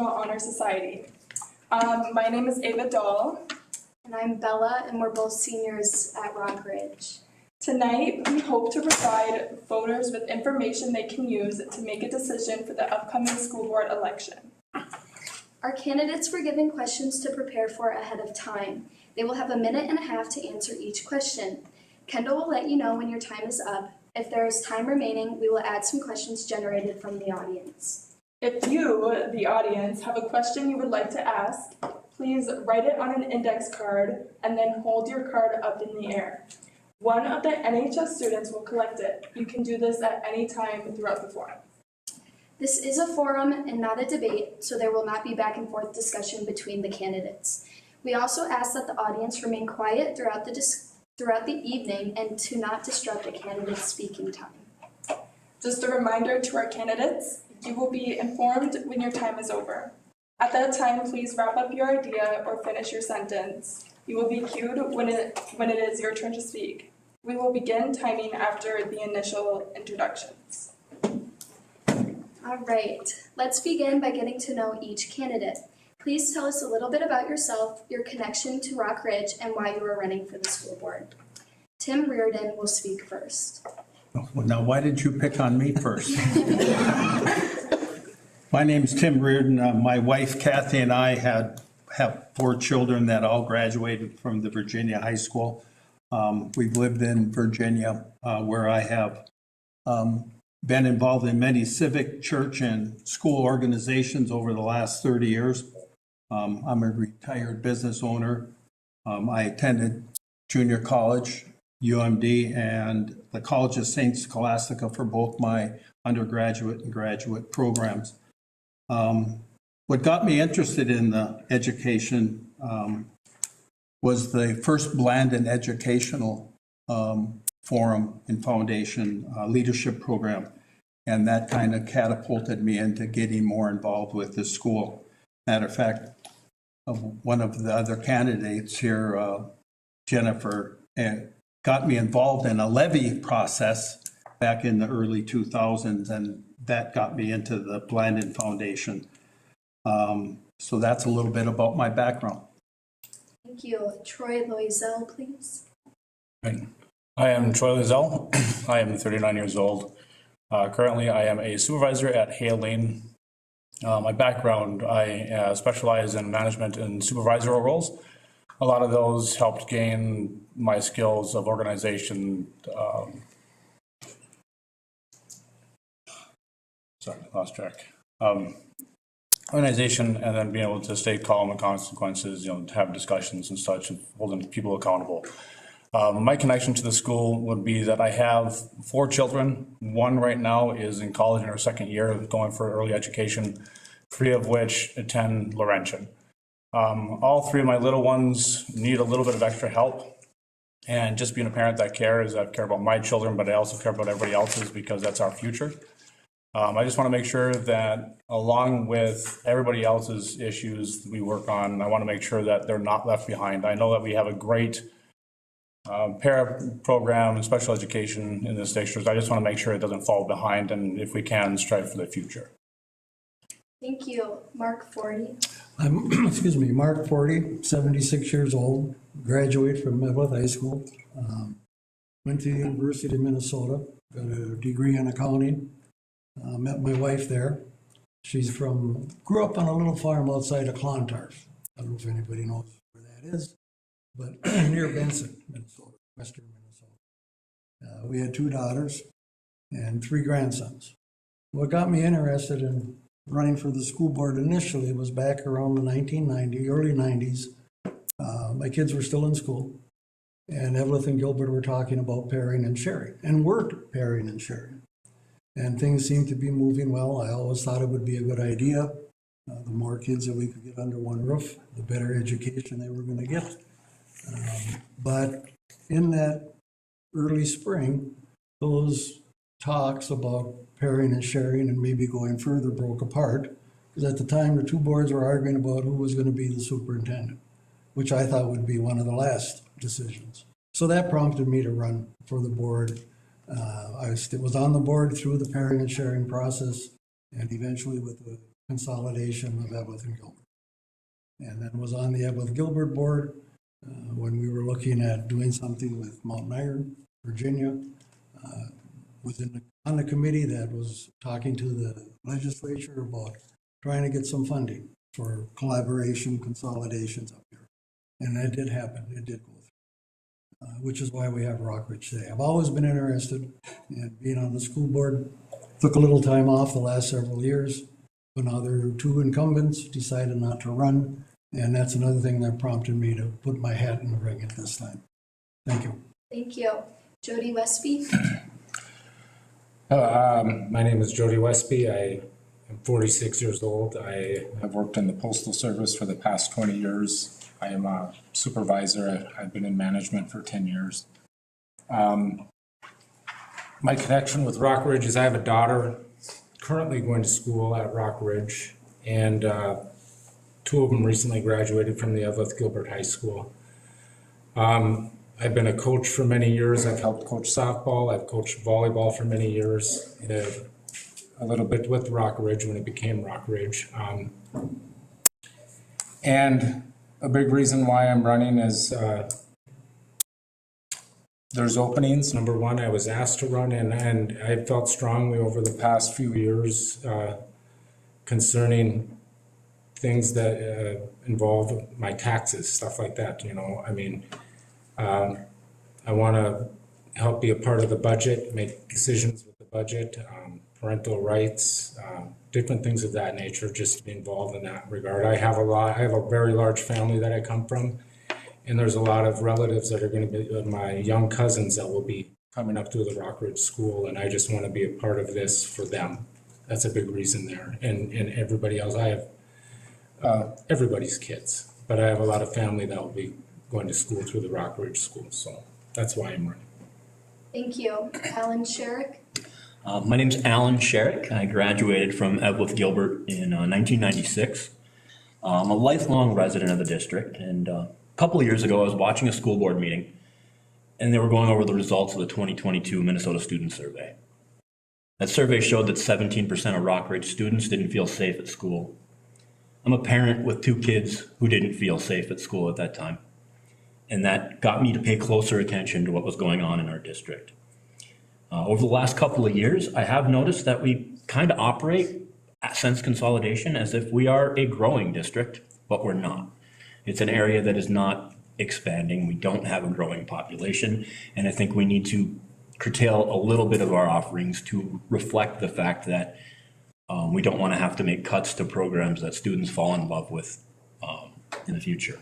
Honor Society. My name is Ava Dahl. And I'm Bella, and we're both seniors at Rock Ridge. Tonight, we hope to provide voters with information they can use to make a decision for the upcoming school board election. Our candidates were given questions to prepare for ahead of time. They will have 1.5 minutes to answer each question. Kendall will let you know when your time is up. If there is time remaining, we will add some questions generated from the audience. If you, the audience, have a question you would like to ask, please write it on an index card and then hold your card up in the air. One of the NHS students will collect it. You can do this at any time throughout the forum. This is a forum and not a debate, so there will not be back and forth discussion between the candidates. We also ask that the audience remain quiet throughout the evening and to not disrupt the candidate's speaking time. Just a reminder to our candidates, you will be informed when your time is over. At that time, please wrap up your idea or finish your sentence. You will be cued when it is your turn to speak. We will begin timing after the initial introductions. All right, let's begin by getting to know each candidate. Please tell us a little bit about yourself, your connection to Rock Ridge, and why you are running for the school board. Tim Reardon will speak first. Well, now, why did you pick on me first? My name is Tim Reardon. My wife Kathy and I have 4 children that all graduated from the Virginia High School. We've lived in Virginia where I have been involved in many civic, church, and school organizations over the last 30 years. I'm a retired business owner. I attended junior college, UMD, and the College of St. Scholastica for both my undergraduate and graduate programs. What got me interested in the education was the first Blandin Educational Forum and Foundation leadership program, and that kind of catapulted me into getting more involved with the school. Matter of fact, one of the other candidates here, Jennifer, got me involved in a levy process back in the early 2000s, and that got me into the Blandin Foundation. So that's a little bit about my background. Thank you. Troy Loisel, please. Right. I am Troy Loisel. I am 39 years old. Currently, I am a supervisor at Hale Lane. My background, I specialize in management and supervisorial roles. A lot of those helped gain my skills of organization. Sorry, lost track. Organization, and then being able to stay calm and consequences, to have discussions and such, and holding people accountable. My connection to the school would be that I have 4 children. One right now is in college in her 2nd year, going for early education, 3 of which attend Laurentian. All 3 of my little ones need a little bit of extra help. And just being a parent that cares, I care about my children, but I also care about everybody else's because that's our future. I just want to make sure that along with everybody else's issues we work on, I want to make sure that they're not left behind. I know that we have a great para program and special education in this district. I just want to make sure it doesn't fall behind, and if we can, strive for the future. Thank you. Mark Forty. I'm, Mark Forty, 76 years old, graduate from Medwith High School. Went to the University of Minnesota, got a degree in accounting. Met my wife there. Grew up on a little farm outside of Clontarf. I don't know if anybody knows where that is, but near Benson, Minnesota, western Minnesota. We had 2 daughters and 3 grandsons. What got me interested in running for the school board initially was back around the early 90s. My kids were still in school, and Evelyn and Gilbert were talking about pairing and sharing, and we're pairing and sharing. And things seemed to be moving well. I always thought it would be a good idea. The more kids that we could get under one roof, the better education they were going to get. But in that early spring, those talks about pairing and sharing and maybe going further broke apart, because at the time the 2 boards were arguing about who was going to be the superintendent, which I thought would be one of the last decisions. So that prompted me to run for the board. I was on the board through the pairing and sharing process, and eventually with the consolidation of Evlith and Gilbert. And then was on the Evlith Gilbert board when we were looking at doing something with Mountain Iron, Virginia. Was on the committee that was talking to the legislature about trying to get some funding for collaboration, consolidations up here. And that did happen. It did go through, which is why we have Rockridge today. I've always been interested in being on the school board. Took a little time off the last several years, but now there are two incumbents, decided not to run. And that's another thing that prompted me to put my hat in the ring at this time. Thank you. Thank you. Jody Westby. My name is Jody Westby. I am 46 years old. I have worked in the Postal Service for the past 20 years. I am a supervisor. I've been in management for 10 years. My connection with Rockridge is I have a daughter currently going to school at Rockridge, and two of them recently graduated from the Evlith Gilbert High School. I've been a coach for many years. I've helped coach softball. I've coached volleyball for many years. A little bit with Rockridge when it became Rockridge. And a big reason why I'm running is there's openings. Number one, I was asked to run, and I felt strongly over the past few years concerning things that involve my taxes, stuff like that. You know, I mean, I want to help be a part of the budget, make decisions with the budget, parental rights, different things of that nature, just to be involved in that regard. I have a very large family that I come from, and there's a lot of relatives that are going to be my young cousins that will be coming up through the Rockridge School, and I just want to be a part of this for them. That's a big reason there. And everybody else, I have everybody's kids, but I have a lot of family that will be going to school through the Rockridge School, so that's why I'm running. Thank you. Alan Sherrick. My name's Alan Sherrick. I graduated from Evlith Gilbert in 1996. I'm a lifelong resident of the district, and a couple of years ago I was watching a school board meeting, and they were going over the results of the 2022 Minnesota Student Survey. That survey showed that 17% of Rockridge students didn't feel safe at school. I'm a parent with two kids who didn't feel safe at school at that time, and that got me to pay closer attention to what was going on in our district. Over the last couple of years, I have noticed that we kind of operate at sense consolidation as if we are a growing district, but we're not. It's an area that is not expanding. We don't have a growing population, and I think we need to curtail a little bit of our offerings to reflect the fact that we don't want to have to make cuts to programs that students fall in love with in the future.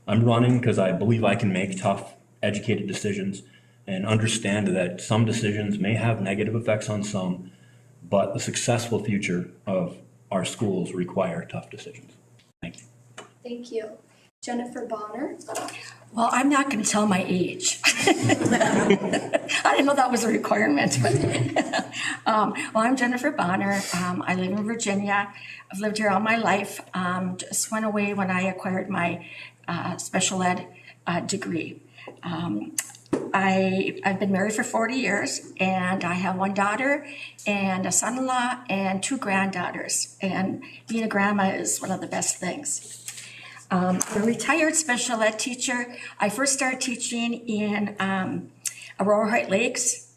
I'm running because I believe I can make tough, educated decisions and understand that some decisions may have negative effects on some, but the successful future of our schools require tough decisions. Thank you. Thank you. Jennifer Bonner. Well, I'm not going to tell my age. I didn't know that was a requirement. But well, I'm Jennifer Bonner. I live in Virginia. I've lived here all my life. Just went away when I acquired my special ed degree. I've been married for 40 years, and I have one daughter and a son-in-law and two granddaughters. And being a grandma is one of the best things. I'm a retired special ed teacher. I first started teaching in Aurora Heights Lakes,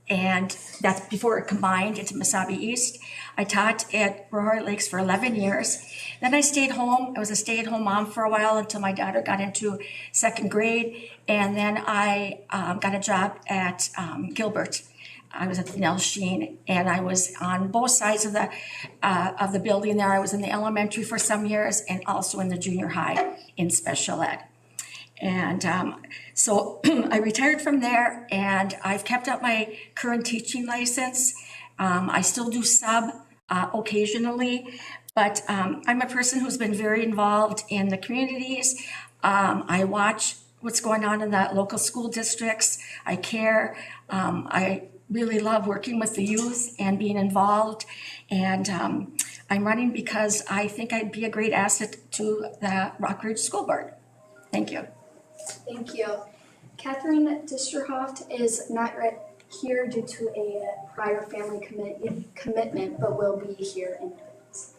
and that's before it combined into Mesabi East. I taught at Aurora Heights Lakes for 11 years. Then I stayed home. I was a stay-at-home mom for a while until my daughter got into second grade, and then I got a job at Gilbert. I was at the Nell Sheen, and I was on both sides of the building there. I was in the elementary for some years and also in the junior high in special ed. And so I retired from there, and I've kept up my current teaching license. I still do sub occasionally, but I'm a person who's been very involved in the communities. I watch what's going on in the local school districts. I care. I really love working with the youth and being involved. And I'm running because I think I'd be a great asset to the Rockridge School Board. Thank you. Thank you. Catherine Discherhoft is not here due to a prior family commitment, but will be here in minutes.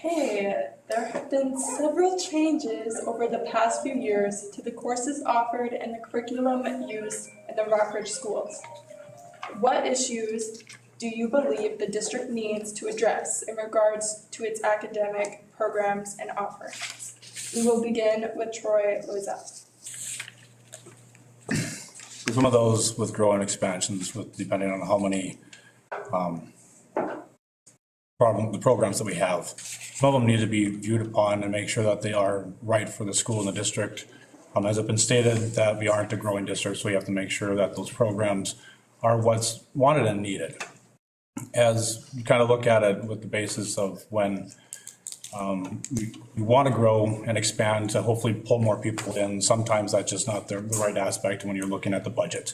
Okay, there have been several changes over the past few years to the courses offered and the curriculum used in the Rockridge schools. What issues do you believe the district needs to address in regards to its academic programs and offerings? We will begin with Troy Lozelle. Some of those with growing expansions, depending on how many the programs that we have. Some of them need to be viewed upon and make sure that they are right for the school and the district. As it's been stated that we aren't a growing district, so we have to make sure that those programs are what's wanted and needed. As you kind of look at it with the basis of when we want to grow and expand to hopefully pull more people in, sometimes that's just not the right aspect when you're looking at the budget.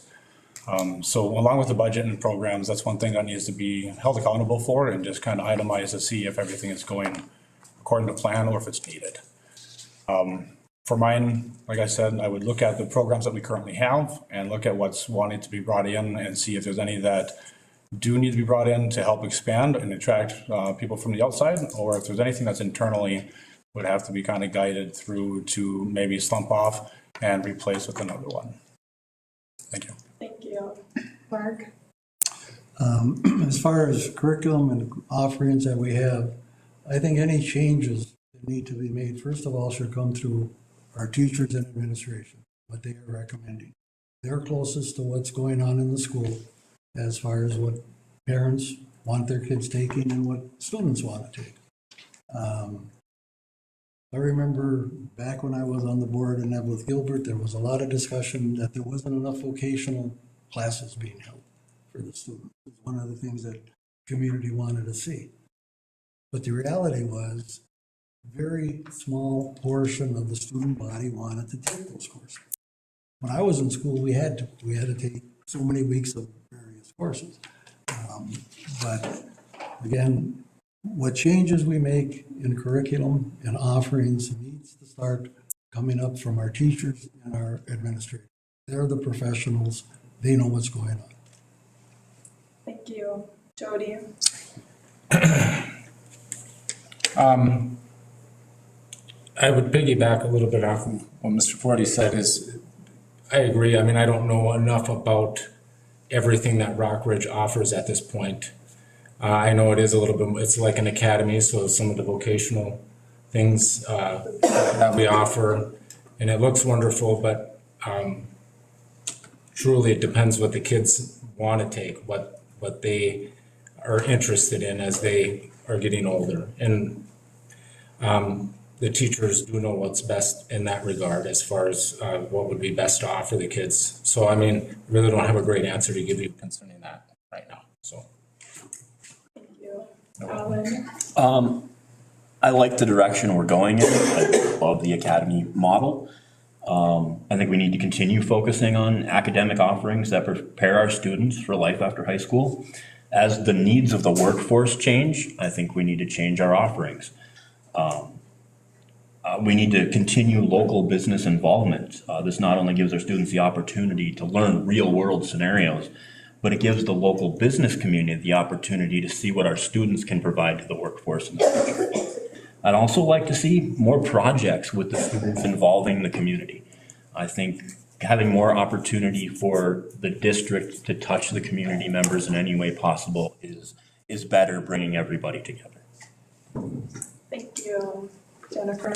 So along with the budget and programs, that's one thing that needs to be held accountable for and just kind of itemized to see if everything is going according to plan or if it's needed. For mine, like I said, I would look at the programs that we currently have and look at what's wanting to be brought in and see if there's any that do need to be brought in to help expand and attract people from the outside, or if there's anything that's internally would have to be kind of guided through to maybe slump off and replace with another one. Thank you. Thank you. Mark? As far as curriculum and offerings that we have, I think any changes that need to be made, first of all, should come through our teachers and administration, what they are recommending. They're closest to what's going on in the school as far as what parents want their kids taking and what students want to take. I remember back when I was on the board in Evelyn Gilbert, there was a lot of discussion that there wasn't enough vocational classes being held for the students. It was one of the things that the community wanted to see. But the reality was a very small portion of the student body wanted to take those courses. When I was in school, we had to take so many weeks of various courses. But again, what changes we make in curriculum and offerings needs to start coming up from our teachers and our administrators. They're the professionals. They know what's going on. Thank you. Jody? I would piggyback a little bit off of what Mr. Forty said is, I agree. I mean, I don't know enough about everything that Rockridge offers at this point. I know it is a little bit, it's like an academy, so some of the vocational things that we offer, and it looks wonderful, but truly it depends what the kids want to take, what they are interested in as they are getting older. And the teachers do know what's best in that regard as far as what would be best to offer the kids. So, I mean, really don't have a great answer to give you concerning that right now, so. Thank you. Alan? I like the direction we're going in. I love the academy model. I think we need to continue focusing on academic offerings that prepare our students for life after high school. As the needs of the workforce change, I think we need to change our offerings. We need to continue local business involvement. This not only gives our students the opportunity to learn real world scenarios, but it gives the local business community the opportunity to see what our students can provide to the workforce in the future. I'd also like to see more projects with the students involving the community. I think having more opportunity for the district to touch the community members in any way possible is better, bringing everybody together. Thank you. Jennifer?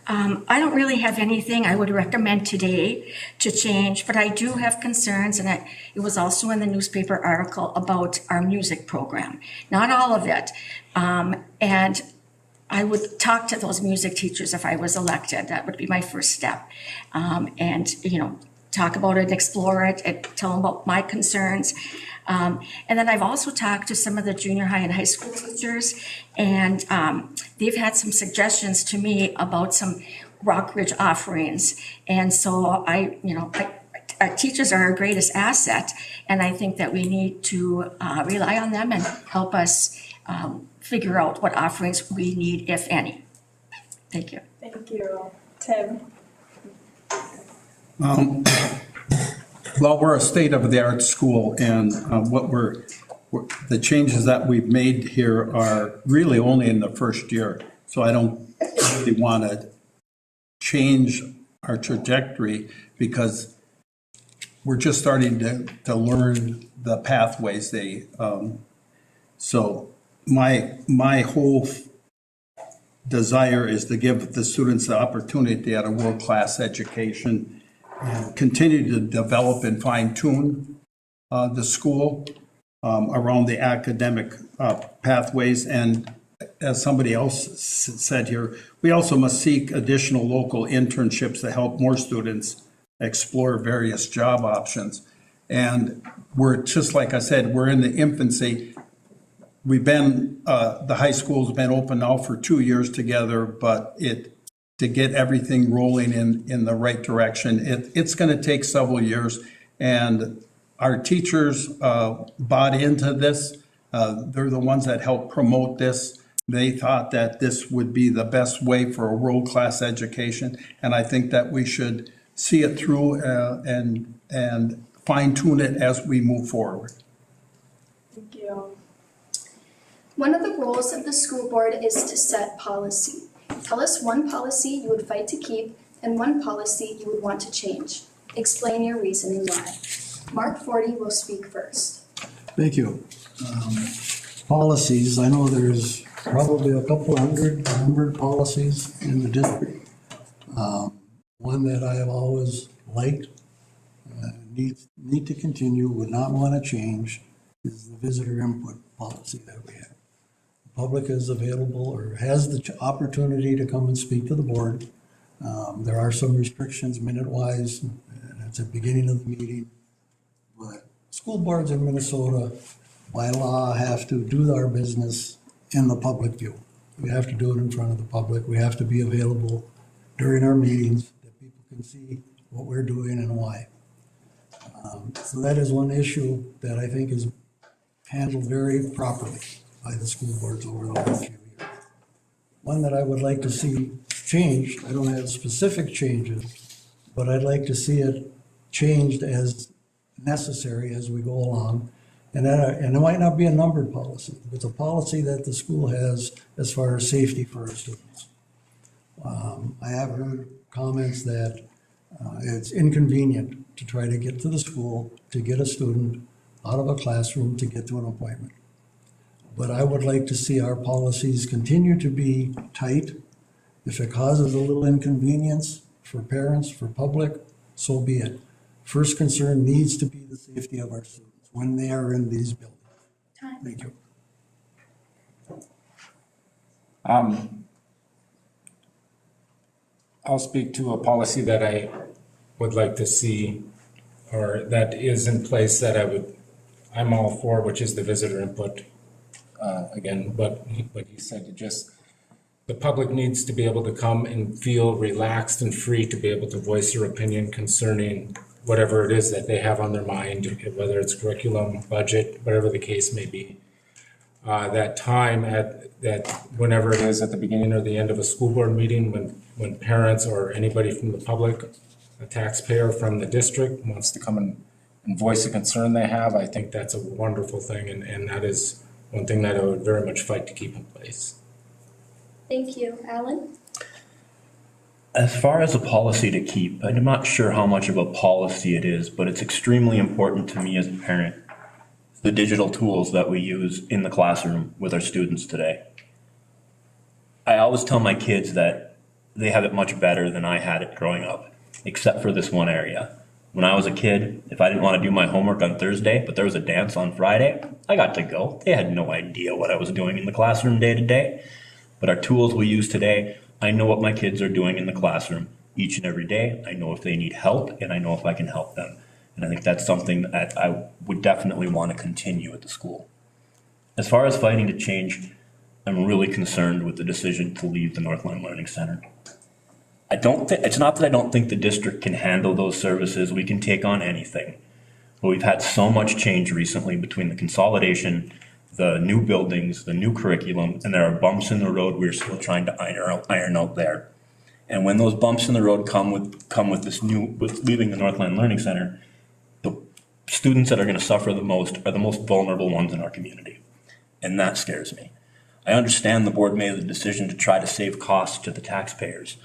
I don't really have anything I would recommend today to change, but I do have concerns, and it was also in the newspaper article about our music program. Not all of it. And I would talk to those music teachers if I was elected. That would be my first step. And, talk about it, explore it, and tell them about my concerns. And then I've also talked to some of the junior high and high school teachers, and they've had some suggestions to me about some Rockridge offerings. And so our teachers are our greatest asset, and I think that we need to rely on them and help us figure out what offerings we need, if any. Thank you. Thank you. Tim? Well, we're a state-of-the-art school, and what we're the changes that we've made here are really only in the first year. So I don't really want to change our trajectory because we're just starting to learn the pathways so my whole desire is to give the students the opportunity at a world-class education and continue to develop and fine-tune the school around the academic pathways. And as somebody else said here, we also must seek additional local internships to help more students explore various job options. And we're, just like I said, we're in the infancy. We've been, the high school's been open now for 2 years together, but to get everything rolling in the right direction, it's going to take several years. And our teachers bought into this. They're the ones that helped promote this. They thought that this would be the best way for a world-class education. And I think that we should see it through and fine-tune it as we move forward. Thank you. One of the roles of the school board is to set policy. Tell us one policy you would fight to keep and one policy you would want to change. Explain your reasoning why. Mark Forty will speak first. Thank you. Policies, I know there's probably a couple hundred numbered policies in the district. One that I have always liked, need to continue, would not want to change, is the visitor input policy that we have. The public is available or has the opportunity to come and speak to the board. There are some restrictions minute-wise, and it's at the beginning of the meeting. But school boards in Minnesota, by law, have to do our business in the public view. We have to do it in front of the public. We have to be available during our meetings that people can see what we're doing and why. So that is one issue that I think is handled very properly by the school boards over the last few years. One that I would like to see changed, I don't have specific changes, but I'd like to see it changed as necessary as we go along. And it might not be a numbered policy. It's a policy that the school has as far as safety for our students. I have heard comments that it's inconvenient to try to get to the school to get a student out of a classroom to get to an appointment. But I would like to see our policies continue to be tight. If it causes a little inconvenience for parents, for public, so be it. First concern needs to be the safety of our students when they are in these buildings. Thank you. I'll speak to a policy that I would like to see, or that is in place that I'm all for, which is the visitor input. Again, what he said, the public needs to be able to come and feel relaxed and free to be able to voice their opinion concerning whatever it is that they have on their mind, whether it's curriculum, budget, whatever the case may be. That time whenever it is at the beginning or the end of a school board meeting, when parents or anybody from the public, a taxpayer from the district wants to come and voice a concern they have, I think that's a wonderful thing, and that is one thing that I would very much fight to keep in place. Thank you. Alan? As far as a policy to keep, I'm not sure how much of a policy it is, but it's extremely important to me as a parent, the digital tools that we use in the classroom with our students today. I always tell my kids that they have it much better than I had it growing up, except for this one area. When I was a kid, if I didn't want to do my homework on Thursday, but there was a dance on Friday, I got to go. They had no idea what I was doing in the classroom day to day. But our tools we use today, I know what my kids are doing in the classroom each and every day. I know if they need help, and I know if I can help them. And I think that's something that I would definitely want to continue at the school. As far as fighting to change, I'm really concerned with the decision to leave the Northland Learning Center. It's not that I don't think the district can handle those services. We can take on anything. But we've had so much change recently between the consolidation, the new buildings, the new curriculum, and there are bumps in the road we're still trying to iron out there. And when those bumps in the road come with leaving the Northland Learning Center, the students that are going to suffer the most are the most vulnerable ones in our community. And that scares me. I understand the board made the decision to try to save costs to the taxpayers,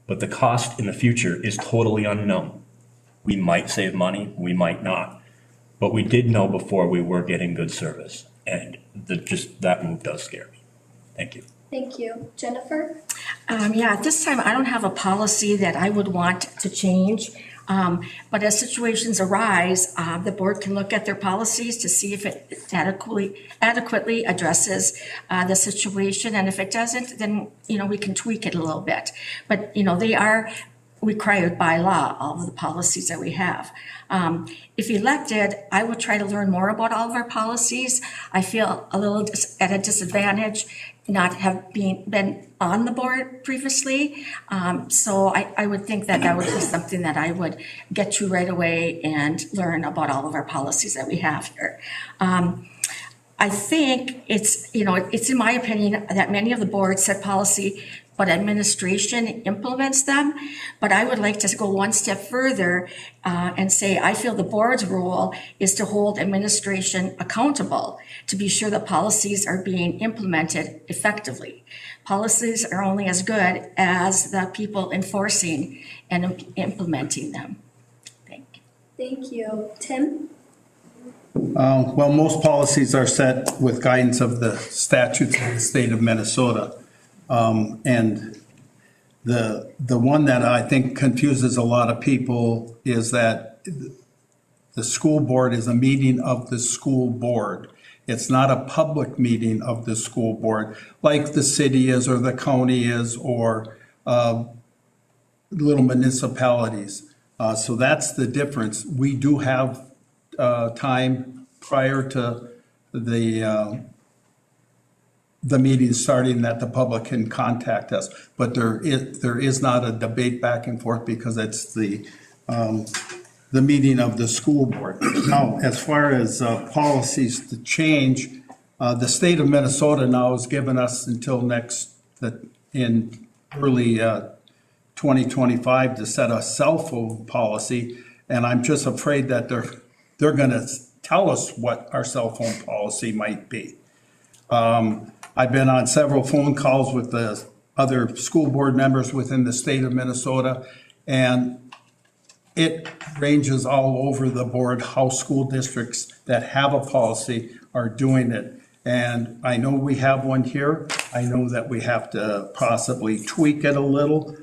but the cost in the future is totally unknown. We might save money, we might not, but we did know before we were getting good service, and that move does scare me. Thank you. Thank you. Jennifer? Yeah, at this time, I don't have a policy that I would want to change. But as situations arise, the board can look at their policies to see if it adequately addresses the situation. And if it doesn't, then, we can tweak it a little bit. But, they are required by law, all of the policies that we have. If elected, I would try to learn more about all of our policies. I feel a little at a disadvantage not have been on the board previously. So I would think that would be something that I would get to right away and learn about all of our policies that we have here. I think it's in my opinion that many of the boards set policy, but administration implements them. But I would like to go one step further and say, I feel the board's role is to hold administration accountable to be sure the policies are being implemented effectively. Policies are only as good as the people enforcing and implementing them. Thank you. Thank you. Tim? Well, most policies are set with guidance of the statutes of the state of Minnesota. And the one that I think confuses a lot of people is that the school board is a meeting of the school board. It's not a public meeting of the school board like the city is or the county is or little municipalities. So that's the difference. We do have time prior to the meeting starting that the public can contact us, but there is not a debate back and forth because it's the meeting of the school board. Now, as far as policies to change, the state of Minnesota now has given us until in early 2025 to set a cell phone policy, and I'm just afraid that they're going to tell us what our cell phone policy might be. I've been on several phone calls with the other school board members within the state of Minnesota, and it ranges all over the board how school districts that have a policy are doing it. And I know we have one here. I know that we have to possibly tweak it a little.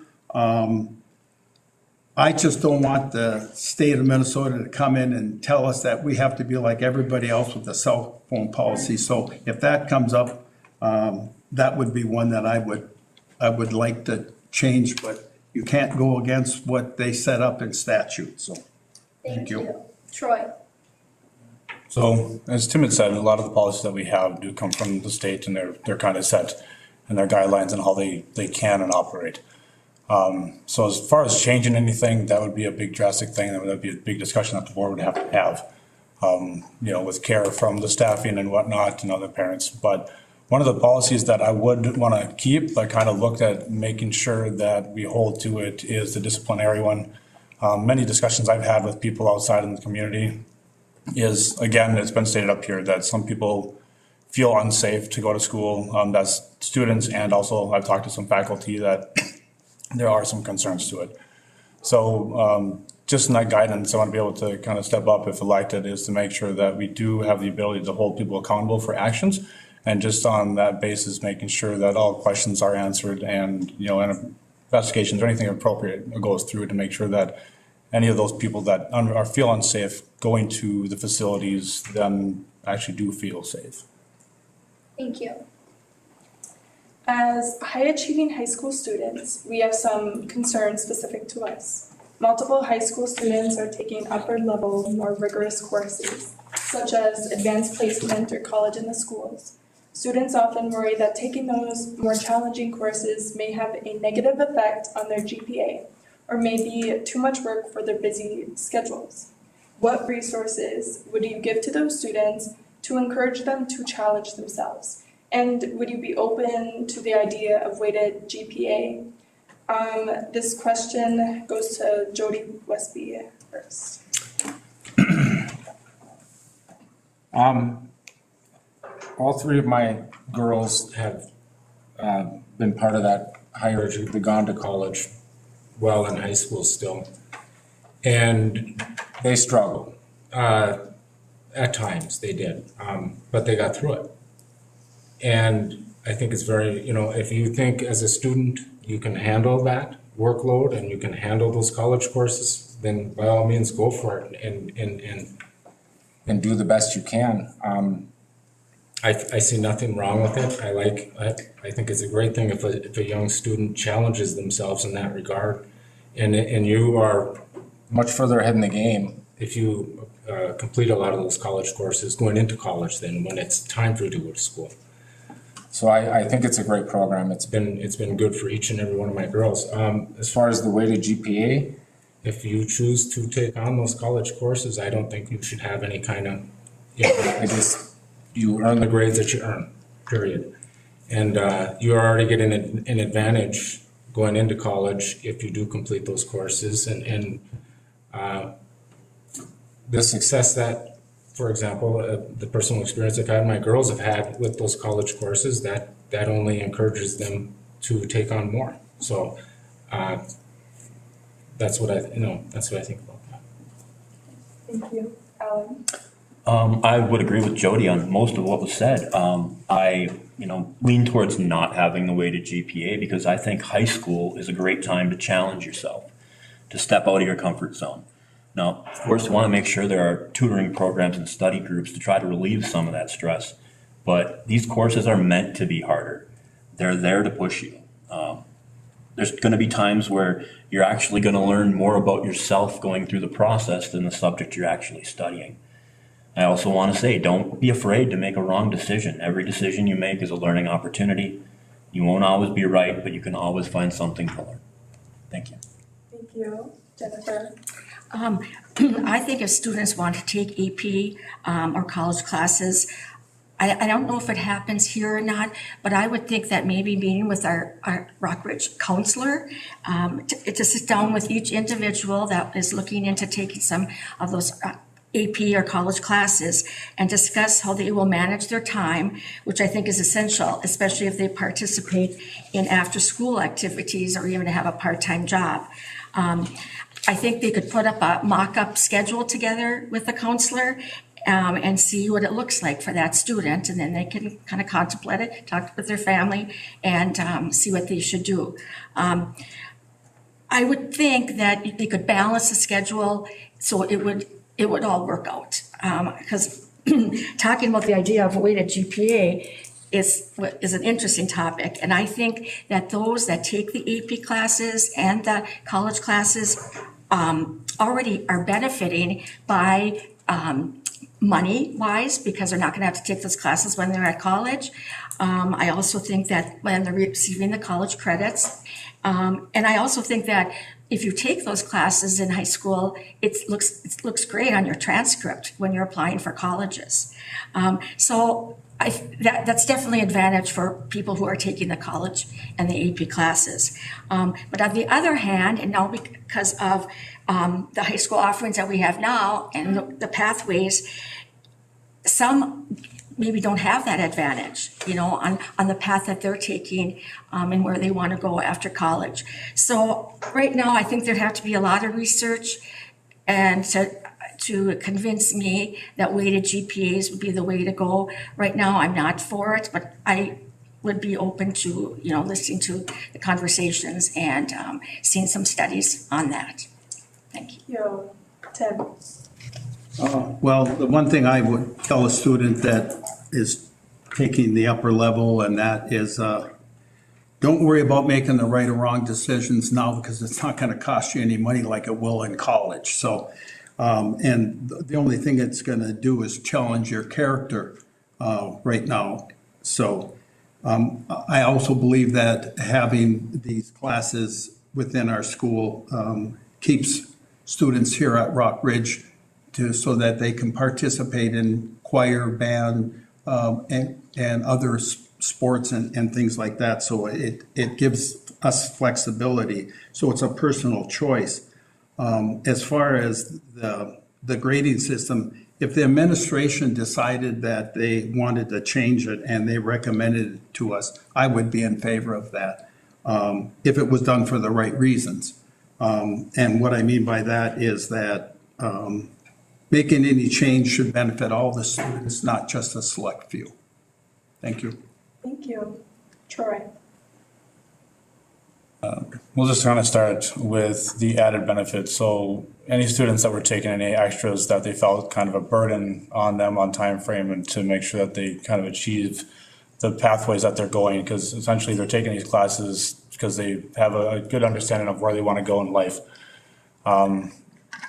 I just don't want the state of Minnesota to come in and tell us that we have to be like everybody else with the cell phone policy. So if that comes up, that would be one that I would like to change, but you can't go against what they set up in statute. So Thank you. Troy? So as Tim had said, a lot of the policies that we have do come from the state, and they're kind of set in their guidelines and how they can and operate. So as far as changing anything, that would be a big drastic thing. That would be a big discussion that the board would have to have, with care from the staffing and whatnot and other parents. But one of the policies that I would want to keep, I kind of looked at making sure that we hold to it, is the disciplinary one. Many discussions I've had with people outside in the community is, again, it's been stated up here that some people feel unsafe to go to school. That's students, and also I've talked to some faculty that there are some concerns to it. So just in that guidance, I want to be able to kind of step up if elected, is to make sure that we do have the ability to hold people accountable for actions. And just on that basis, making sure that all questions are answered and, and investigations or anything appropriate goes through to make sure that any of those people that feel unsafe going to the facilities then actually do feel safe. Thank you. As high-achieving high school students, we have some concerns specific to us. Multiple high school students are taking upper-level, more rigorous courses, such as advanced placement or college in the schools. Students often worry that taking those more challenging courses may have a negative effect on their GPA, or may be too much work for their busy schedules. What resources would you give to those students to encourage them to challenge themselves? And would you be open to the idea of weighted GPA? This question goes to Jody Westby first. All three of my girls have been part of that higher education, they've gone to college well in high school still. And they struggled. At times they did, but they got through it. And I think it's very, if you think as a student you can handle that workload and you can handle those college courses, then by all means go for it and do the best you can. I see nothing wrong with it. I think it's a great thing if a young student challenges themselves in that regard. And you are much further ahead in the game if you complete a lot of those college courses going into college than when it's time for you to go to school. So I think it's a great program. It's been good for each and every one of my girls. As far as the weighted GPA, if you choose to take on those college courses, I don't think you should have any kind of, you earn the grades that you earn, period. And you're already getting an advantage going into college if you do complete those courses. And the success that, for example, the personal experience that my girls have had with those college courses, that only encourages them to take on more. So that's what I think about that. Thank you. Alan? I would agree with Jody on most of what was said. I lean towards not having the weighted GPA because I think high school is a great time to challenge yourself, to step out of your comfort zone. Now, of course, you want to make sure there are tutoring programs and study groups to try to relieve some of that stress. But these courses are meant to be harder. They're there to push you. There's going to be times where you're actually going to learn more about yourself going through the process than the subject you're actually studying. I also want to say, don't be afraid to make a wrong decision. Every decision you make is a learning opportunity. You won't always be right, but you can always find something to learn. Thank you. Thank you. Jennifer? I think if students want to take AP or college classes, I don't know if it happens here or not, but I would think that maybe meeting with our Rockridge counselor to sit down with each individual that is looking into taking some of those AP or college classes and discuss how they will manage their time, which I think is essential, especially if they participate in after-school activities or even have a part-time job. I think they could put up a mock-up schedule together with the counselor and see what it looks like for that student, and then they can kind of contemplate it, talk with their family, and see what they should do. I would think that they could balance the schedule so it would all work out. Because talking about the idea of weighted GPA is an interesting topic, and I think that those that take the AP classes and the college classes already are benefiting by money-wise because they're not going to have to take those classes when they're at college. I also think that when they're receiving the college credits, and I also think that if you take those classes in high school, it looks great on your transcript when you're applying for colleges. So that's definitely an advantage for people who are taking the college and the AP classes. But on the other hand, and now because of the high school offerings that we have now and the pathways, some maybe don't have that advantage, on the path that they're taking and where they want to go after college. So right now, I think there'd have to be a lot of research and to convince me that weighted GPAs would be the way to go. Right now, I'm not for it, but I would be open to, listening to the conversations and seeing some studies on that. Thank you. Tim? Well, the one thing I would tell a student that is taking the upper level and that is, don't worry about making the right or wrong decisions now because it's not going to cost you any money like it will in college. So, and the only thing it's going to do is challenge your character right now. So I also believe that having these classes within our school keeps students here at Rockridge so that they can participate in choir, band, and other sports and things like that. So it gives us flexibility. So it's a personal choice. As far as the the grading system, if the administration decided that they wanted to change it and they recommended it to us, I would be in favor of that, if it was done for the right reasons. And what I mean by that is that making any change should benefit all the students, not just a select few. Thank you. Thank you. Troy? We'll just kind of start with the added benefits. So any students that were taking any extras that they felt kind of a burden on them on time frame, and to make sure that they kind of achieve the pathways that they're going, because essentially they're taking these classes because they have a good understanding of where they want to go in life.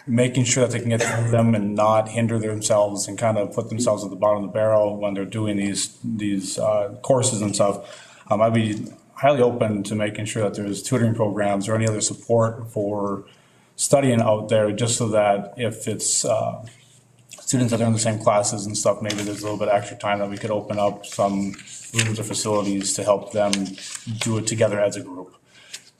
Making sure that they can get through them and not hinder themselves and kind of put themselves at the bottom of the barrel when they're doing these courses and stuff. I'd be highly open to making sure that there's tutoring programs or any other support for studying out there, just so that if it's students that are in the same classes and stuff, maybe there's a little bit of extra time that we could open up some rooms or facilities to help them do it together as a group.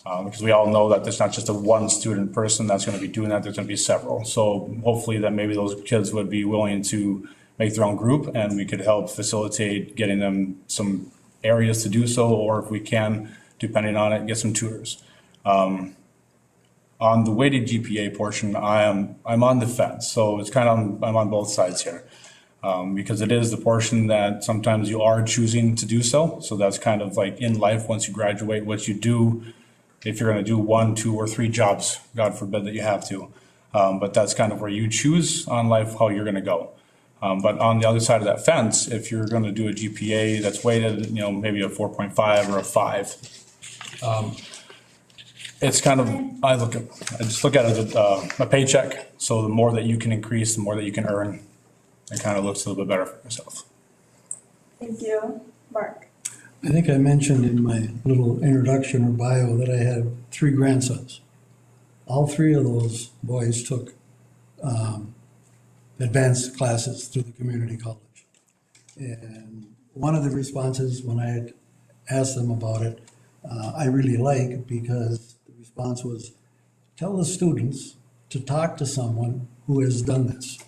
Because we all know that there's not just a one student person that's going to be doing that, there's going to be several. So hopefully that maybe those kids would be willing to make their own group, and we could help facilitate getting them some areas to do so, or if we can, depending on it, get some tutors. On the weighted GPA portion, I'm on the fence. So it's kind of, I'm on both sides here. Because it is the portion that sometimes you are choosing to do so. So that's kind of like in life, once you graduate, what you do, if you're going to do 1, 2, or 3 jobs, God forbid that you have to. But that's kind of where you choose on life how you're going to go. But on the other side of that fence, if you're going to do a GPA that's weighted, maybe a 4.5 or a 5, it's kind of, I just look at it as a paycheck. So the more that you can increase, the more that you can earn, it kind of looks a little bit better for yourself. Thank you. Mark? I think I mentioned in my little introduction or bio that I had 3 grandsons. All 3 of those boys took advanced classes through the community college. And one of the responses when I had asked them about it, I really like, because the response was, tell the students to talk to someone who has done this,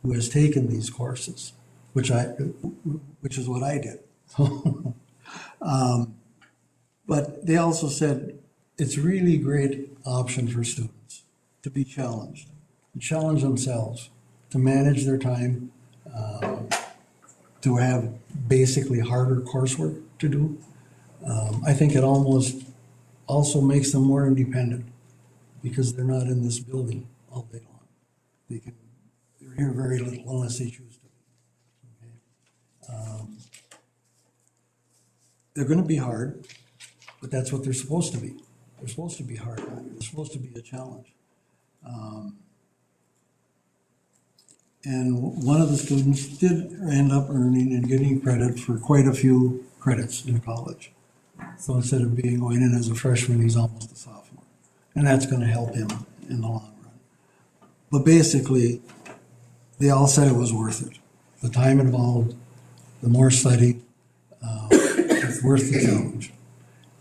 who has taken these courses, which is what I did. But they also said it's really great option for students to be challenged, to challenge themselves, to manage their time, to have basically harder coursework to do. I think it almost also makes them more independent, because they're not in this building all day long. They're here very little unless they choose to be. Okay. They're going to be hard, but that's what they're supposed to be. They're supposed to be hard. They're supposed to be a challenge. And one of the students did end up earning and getting credit for quite a few credits in college. So instead of going in as a freshman, he's almost a sophomore. And that's going to help him in the long run. But basically, they all said it was worth it. The time involved, the more study, it's worth the challenge.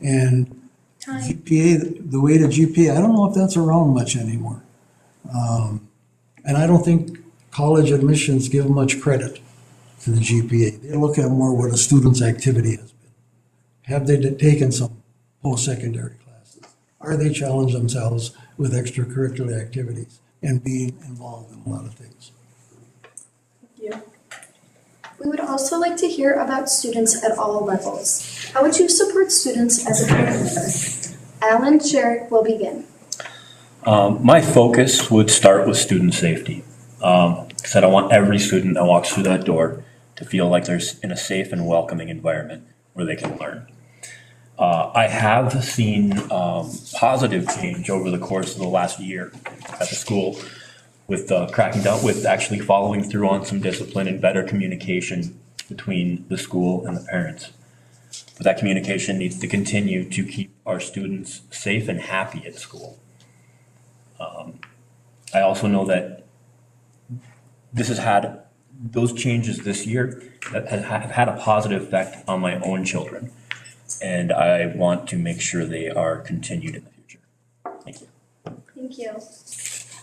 And GPA, the weighted GPA, I don't know if that's around much anymore. And I don't think college admissions give much credit to the GPA. They look at more what a student's activity has been. Have they taken some post-secondary classes? Are they challenged themselves with extracurricular activities and being involved in a lot of things? Thank you. We would also like to hear about students at all levels. How would you support students as a caregiver? Alan Sherrick will begin. My focus would start with student safety. Because I want every student that walks through that door to feel like they're in a safe and welcoming environment where they can learn. I have seen positive change over the course of the last year at the school, with cracking down, with actually following through on some discipline and better communication between the school and the parents. But that communication needs to continue to keep our students safe and happy at school. I also know that this has had, those changes this year that have had a positive effect on my own children. And I want to make sure they are continued in the future. Thank you. Thank you.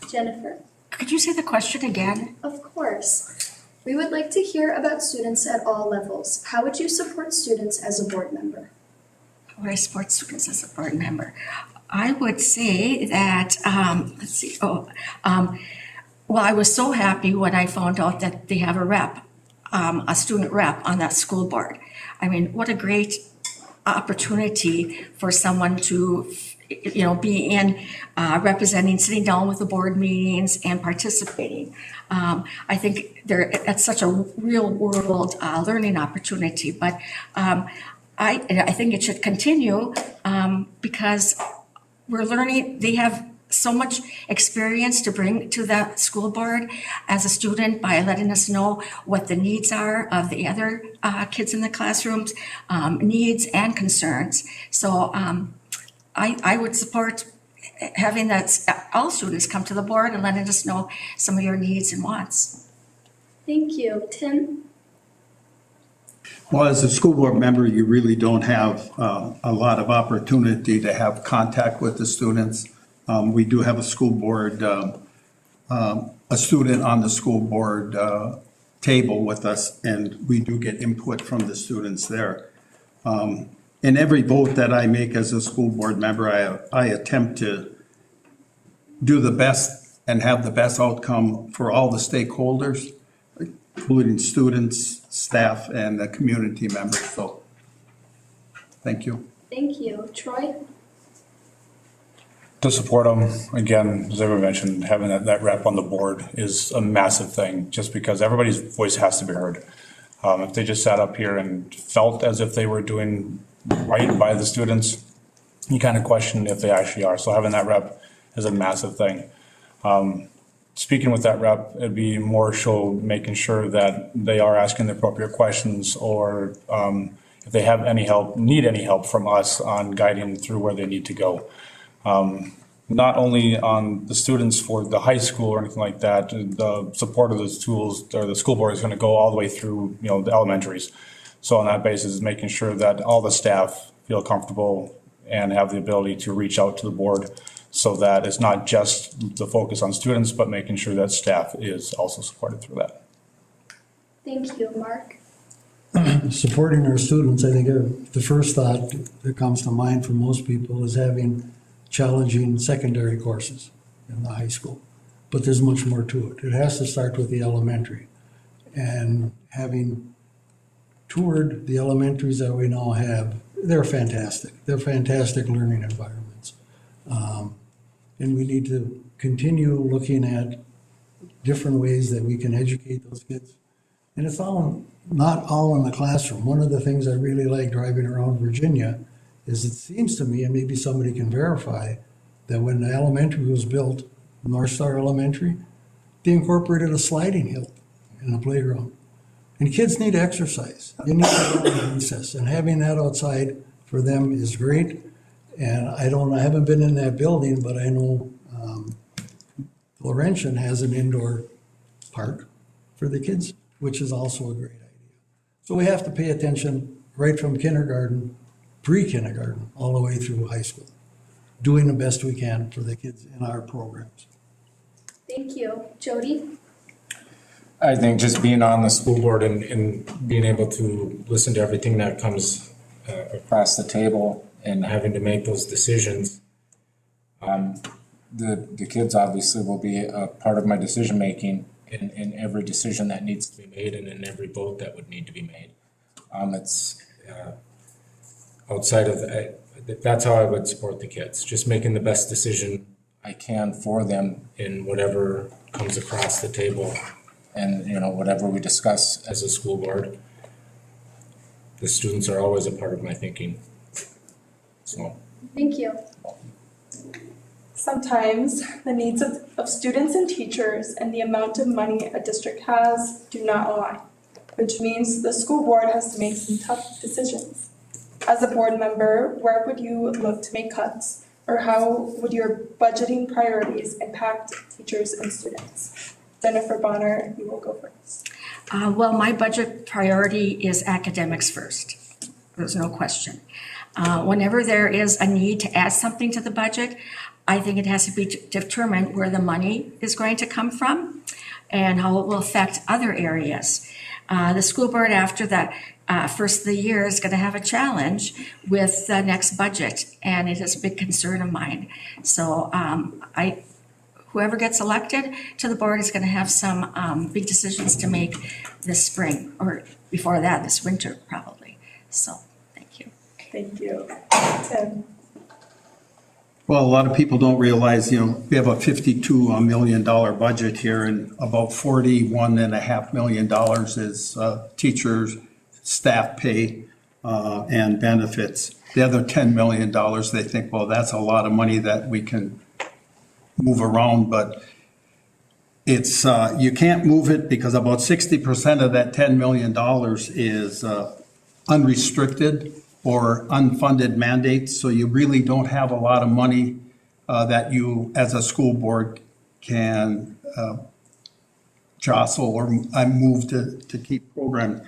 Jennifer. Could you say the question again? Of course. We would like to hear about students at all levels. How would you support students as a board member? How would I support students as a board member? I would say that, well, I was so happy when I found out that they have a rep, a student rep on that school board. I mean, what a great opportunity for someone to, be in representing, sitting down with the board meetings and participating. I think that's such a real world learning opportunity, but I think it should continue because we're learning, they have so much experience to bring to the school board as a student by letting us know what the needs are of the other kids in the classrooms, needs and concerns. So I would support having all students come to the board and letting us know some of your needs and wants. Thank you. Tim? Well, as a school board member, you really don't have a lot of opportunity to have contact with the students. We do have a school board, a student on the school board table with us, and we do get input from the students there. In every vote that I make as a school board member, I attempt to do the best and have the best outcome for all the stakeholders, including students, staff, and the community members. So, thank you. Thank you. Troy? To support them, again, as everyone mentioned, having that rep on the board is a massive thing, just because everybody's voice has to be heard. If they just sat up here and felt as if they were doing right by the students, you kind of question if they actually are. So having that rep is a massive thing. Speaking with that rep, it'd be more so making sure that they are asking the appropriate questions, or if they have any help, need any help from us on guiding them through where they need to go. Not only on the students for the high school or anything like that, the support of the schools or the school board is going to go all the way through, the elementaries. So on that basis, making sure that all the staff feel comfortable and have the ability to reach out to the board, so that it's not just the focus on students, but making sure that staff is also supported through that. Thank you. Mark? Supporting our students, I think the first thought that comes to mind for most people is having challenging secondary courses in the high school. But there's much more to it. It has to start with the elementary. And having toured the elementaries that we now have, they're fantastic. They're fantastic learning environments. And we need to continue looking at different ways that we can educate those kids. And it's not all in the classroom. One of the things I really like driving around Virginia is it seems to me, and maybe somebody can verify, that when the elementary was built, North Star Elementary, they incorporated a sliding hill in the playground. And kids need exercise. They need to go to recess, and having that outside for them is great. And I haven't been in that building, but I know Laurentian has an indoor park for the kids, which is also a great idea. So we have to pay attention right from kindergarten, pre-kindergarten, all the way through high school, doing the best we can for the kids in our programs. Thank you. Jody? I think just being on the school board and being able to listen to everything that comes across the table and having to make those decisions, the kids obviously will be a part of my decision making in every decision that needs to be made and in every vote that would need to be made. It's outside of that's how I would support the kids, just making the best decision I can for them in whatever comes across the table, and whatever we discuss as a school board. The students are always a part of my thinking. So. Thank you. Sometimes the needs of students and teachers and the amount of money a district has do not align, which means the school board has to make some tough decisions. As a board member, where would you look to make cuts, or how would your budgeting priorities impact teachers and students? Jennifer Bonner, you will go first. Well, my budget priority is academics first. There's no question. Whenever there is a need to add something to the budget, I think it has to be determined where the money is going to come from and how it will affect other areas. The school board after the first of the year is going to have a challenge with the next budget, and it is a big concern of mine. So whoever gets elected to the board is going to have some big decisions to make this spring, or before that, this winter probably. So, thank you. Thank you. Tim? Well, a lot of people don't realize, we have a $52 million budget here, and about $41.5 million is teachers, staff pay, and benefits. The other $10 million, they think, well, that's a lot of money that we can move around, but it's you can't move it because about 60% of that $10 million is unrestricted or unfunded mandates, so you really don't have a lot of money that you, as a school board, can jostle or move to keep programming.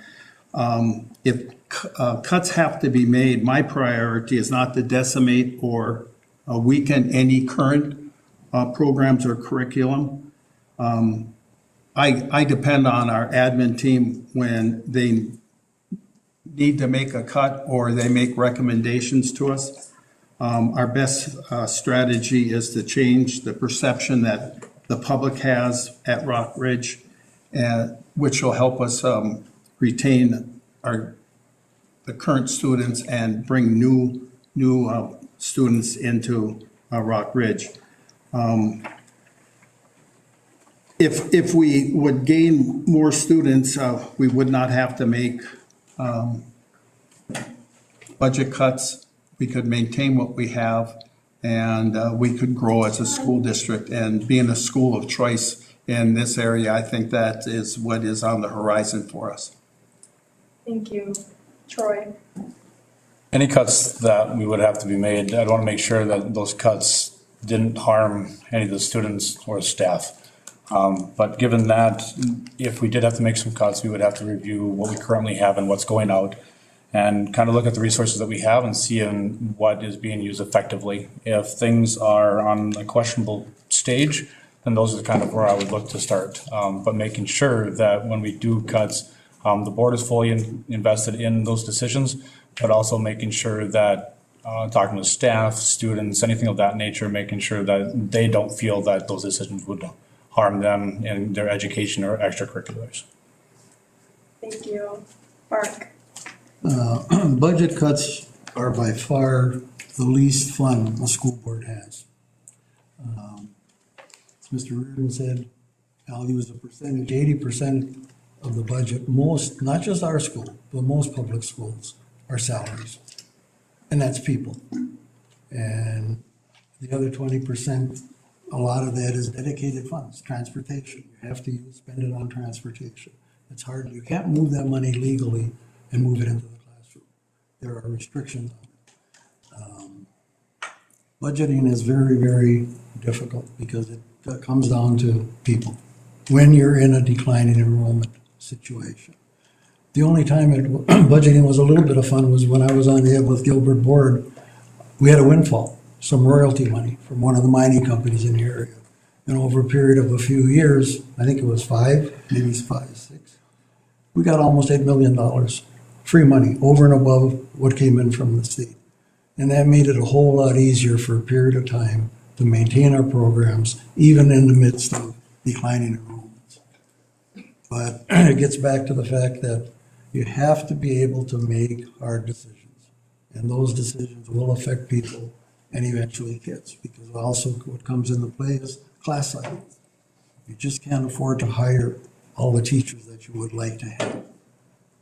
If cuts have to be made, my priority is not to decimate or weaken any current programs or curriculum. I depend on our admin team when they need to make a cut or they make recommendations to us. Our best strategy is to change the perception that the public has at Rock Ridge, which will help us retain the current students and bring new students into Rock Ridge. If we would gain more students, we would not have to make budget cuts. We could maintain what we have, and we could grow as a school district. And being a school of choice in this area, I think that is what is on the horizon for us. Thank you. Troy? Any cuts that we would have to be made, I'd want to make sure that those cuts didn't harm any of the students or staff. But given that, if we did have to make some cuts, we would have to review what we currently have and what's going out, and kind of look at the resources that we have and see what is being used effectively. If things are on a questionable stage, then those are kind of where I would look to start. But making sure that when we do cuts, the board is fully invested in those decisions, but also making sure that talking to staff, students, anything of that nature, making sure that they don't feel that those decisions would harm them in their education or extracurriculars. Thank you. Mark? Budget cuts are by far the least fun a school board has. As Mr. Reardon said, I'll use a percentage, 80% of the budget, most, not just our school, but most public schools, are salaries. And that's people. And the other 20%, a lot of that is dedicated funds, transportation. You have to spend it on transportation. It's hard, you can't move that money legally and move it into the classroom. There are restrictions on it. Budgeting is very, very difficult because it comes down to people. When you're in a declining enrollment situation. The only time budgeting was a little bit of fun was when I was on the Edworth-Gilbert board. We had a windfall, some royalty money from one of the mining companies in the area. And over a period of a few years, I think it was 5, maybe 5, 6, we got almost $8 million free money over and above what came in from the state. And that made it a whole lot easier for a period of time to maintain our programs, even in the midst of declining enrollments. But it gets back to the fact that you have to be able to make hard decisions. And those decisions will affect people and eventually kids, because also what comes into play is class size. You just can't afford to hire all the teachers that you would like to have. It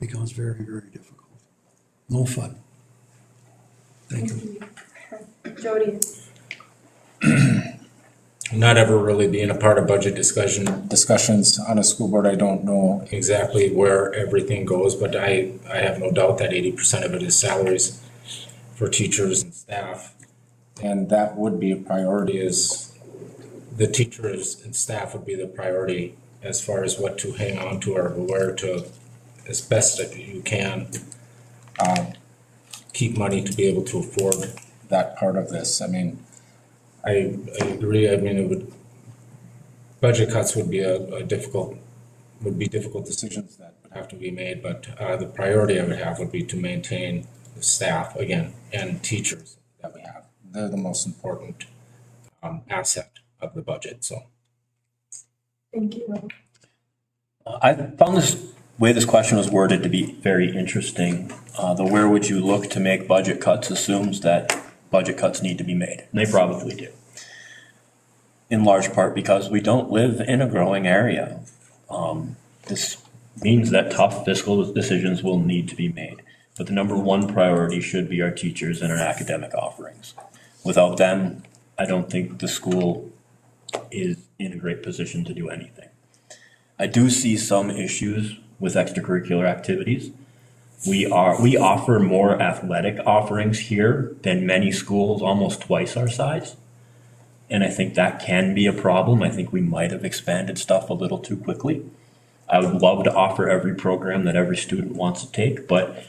becomes very, very difficult. No fun. Thank you. Jody? Not ever really being a part of budget discussions on a school board. I don't know exactly where everything goes, but I have no doubt that 80% of it is salaries for teachers and staff. And that would be a priority, is the teachers and staff would be the priority as far as what to hang on to or where to, as best as you can, keep money to be able to afford that part of this. I mean, I agree. I mean, budget cuts would be would be difficult decisions that would have to be made, but the priority I would have would be to maintain the staff again and teachers that we have. They're the most important asset of the budget, so. Thank you. I found this way this question was worded to be very interesting. The where would you look to make budget cuts assumes that budget cuts need to be made, and they probably do. In large part because we don't live in a growing area. This means that tough fiscal decisions will need to be made. But the number one priority should be our teachers and our academic offerings. Without them, I don't think the school is in a great position to do anything. I do see some issues with extracurricular activities. We offer more athletic offerings here than many schools, almost twice our size. And I think that can be a problem. I think we might have expanded stuff a little too quickly. I would love to offer every program that every student wants to take, but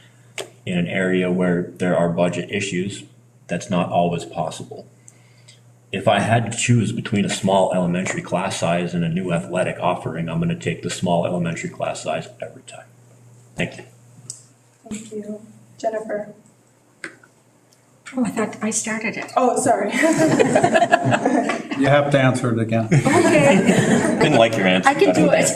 in an area where there are budget issues, that's not always possible. If I had to choose between a small elementary class size and a new athletic offering, I'm going to take the small elementary class size every time. Thank you. Thank you. Jennifer. Oh, I thought I started it. Oh, sorry. You have to answer it again. Okay. Didn't like your answer. I can do it.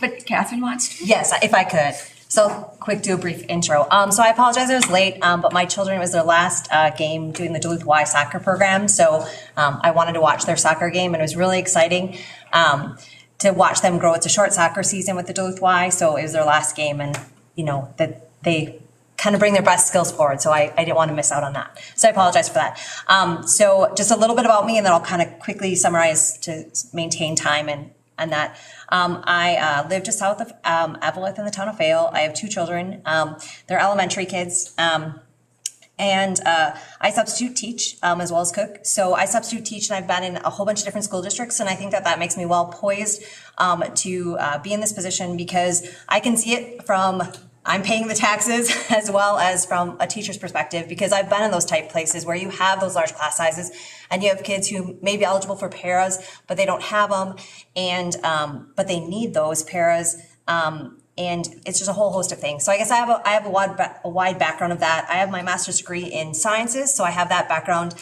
But Catherine wants to? Yes, if I could. So quick, do a brief intro. So I apologize I was late, but my children, it was their last game doing the Duluth Y soccer program. So I wanted to watch their soccer game, and it was really exciting to watch them grow. It's a short soccer season with the Duluth Y, so it was their last game, and you know, that they kind of bring their best skills forward. So I didn't want to miss out on that. So I apologize for that. So just a little bit about me, and then I'll kind of quickly summarize to maintain time and that. I live just south of Eveleth in the town of Fayette. I have two children. They're elementary kids. And I substitute teach as well as cook. So I substitute teach, and I've been in a whole bunch of different school districts, and I think that makes me well poised to be in this position because I can see it from I'm paying the taxes as well as from a teacher's perspective, because I've been in those type places where you have those large class sizes and you have kids who may be eligible for paras, but they don't have them, and but they need those paras. And it's just a whole host of things. So I guess I have a wide background of that. I have my master's degree in sciences, so I have that background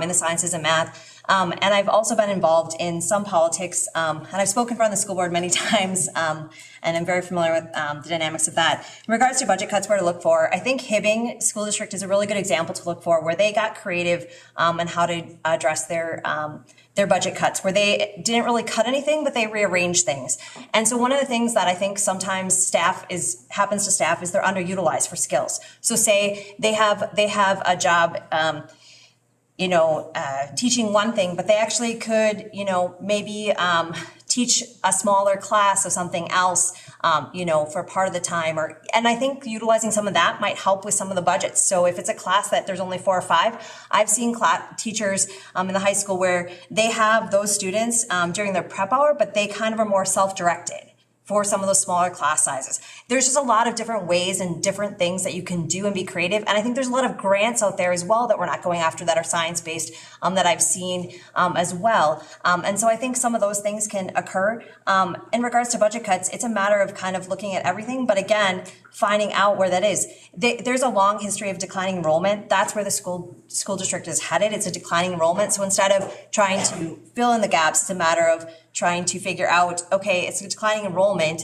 in the sciences and math. And I've also been involved in some politics, and I've spoken in front of the school board many times, and I'm very familiar with the dynamics of that. In regards to budget cuts, where to look for, I think Hibbing School District is a really good example to look for, where they got creative in how to address their budget cuts, where they didn't really cut anything, but they rearranged things. And so one of the things that I think sometimes happens to staff is they're underutilized for skills. So say they have a job, teaching one thing, but they actually could, maybe teach a smaller class of something else, for part of the time. And I think utilizing some of that might help with some of the budgets. So if it's a class that there's only 4 or 5, I've seen teachers in the high school where they have those students during their prep hour, but they kind of are more self-directed for some of those smaller class sizes. There's just a lot of different ways and different things that you can do and be creative. And I think there's a lot of grants out there as well that we're not going after that are science-based that I've seen as well. And so I think some of those things can occur. In regards to budget cuts, it's a matter of kind of looking at everything, but again, finding out where that is. There's a long history of declining enrollment. That's where the school district is headed. It's a declining enrollment. So instead of trying to fill in the gaps, it's a matter of trying to figure out, okay, it's a declining enrollment,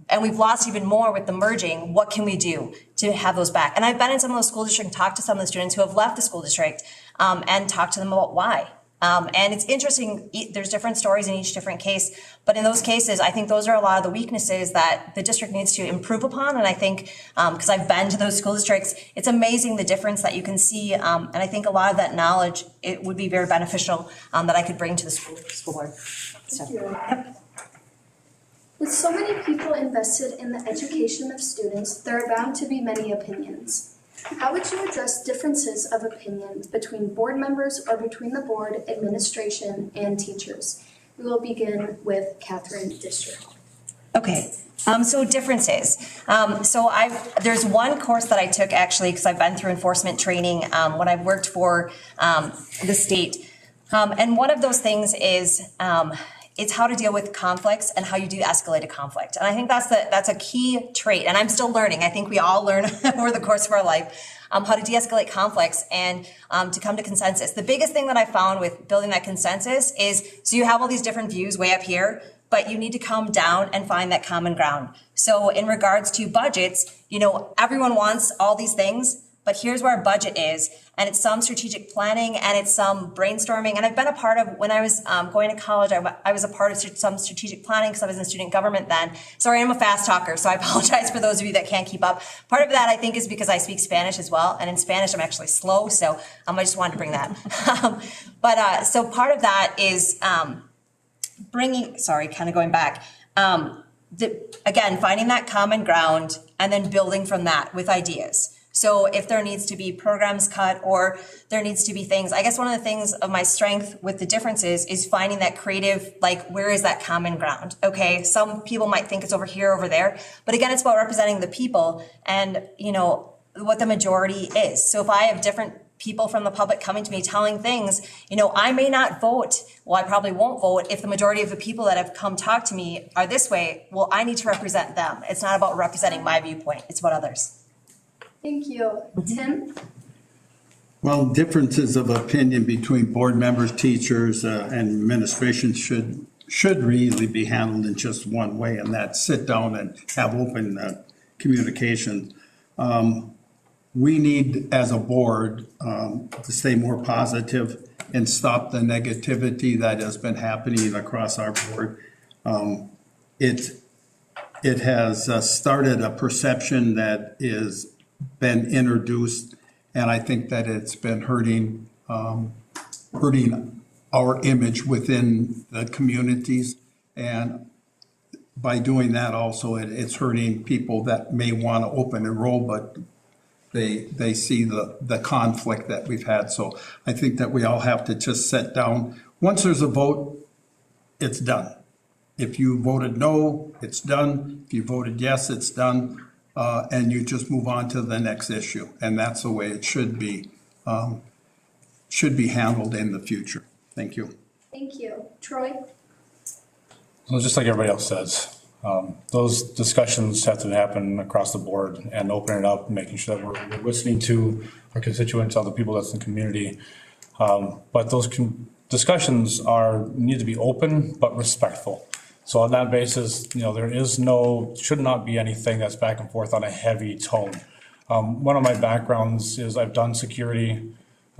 and we've lost even more with the merging. What can we do to have those back? And I've been in some of those school districts and talked to some of the students who have left the school district and talked to them about why. And it's interesting, there's different stories in each different case, but in those cases, I think those are a lot of the weaknesses that the district needs to improve upon. And I think, because I've been to those school districts, it's amazing the difference that you can see. And I think a lot of that knowledge, it would be very beneficial that I could bring to the school board. So. With so many people invested in the education of students, there are bound to be many opinions. How would you address differences of opinion between board members or between the board, administration, and teachers? We will begin with Catherine Disher. Okay, so differences. There's one course that I took actually, because I've been through enforcement training when I've worked for the state. And one of those things is it's how to deal with conflicts and how you de-escalate a conflict. And I think that's a key trait. And I'm still learning. I think we all learn over the course of our life how to de-escalate conflicts and to come to consensus. The biggest thing that I found with building that consensus is, so you have all these different views way up here, but you need to come down and find that common ground. So in regards to budgets, everyone wants all these things, but here's where our budget is. And it's some strategic planning and it's some brainstorming. And I've been a part of, when I was going to college, I was a part of some strategic planning because I was in student government then. Sorry, I'm a fast talker, so I apologize for those of you that can't keep up. Part of that, I think, is because I speak Spanish as well. And in Spanish, I'm actually slow, so I just wanted to bring that. So part of that is going back. Again, finding that common ground and then building from that with ideas. So if there needs to be programs cut or there needs to be things, I guess one of the things of my strength with the differences is finding that creative, like, where is that common ground? Okay, some people might think it's over here, over there, but again, it's about representing the people and, what the majority is. So if I have different people from the public coming to me telling things, I may not vote. Well, I probably won't vote if the majority of the people that have come talk to me are this way. Well, I need to represent them. It's not about representing my viewpoint. It's about others. Thank you. Tim? Well, differences of opinion between board members, teachers, and administration should really be handled in just one way, and that's sit down and have open communication. We need, as a board, to stay more positive and stop the negativity that has been happening across our board. It has started a perception that is been introduced, and I think that it's been hurting our image within the communities. And by doing that also, it's hurting people that may want to open enroll, but they see the conflict that we've had. So I think that we all have to just sit down. Once there's a vote, it's done. If you voted no, it's done. If you voted yes, it's done. And you just move on to the next issue. And that's the way it should be handled in the future. Thank you. Thank you. Troy? Well, just like everybody else says, those discussions have to happen across the board and open it up, making sure that we're listening to our constituents, other people that's in the community. But those discussions need to be open but respectful. So on that basis, should not be anything that's back and forth on a heavy tone. One of my backgrounds is I've done security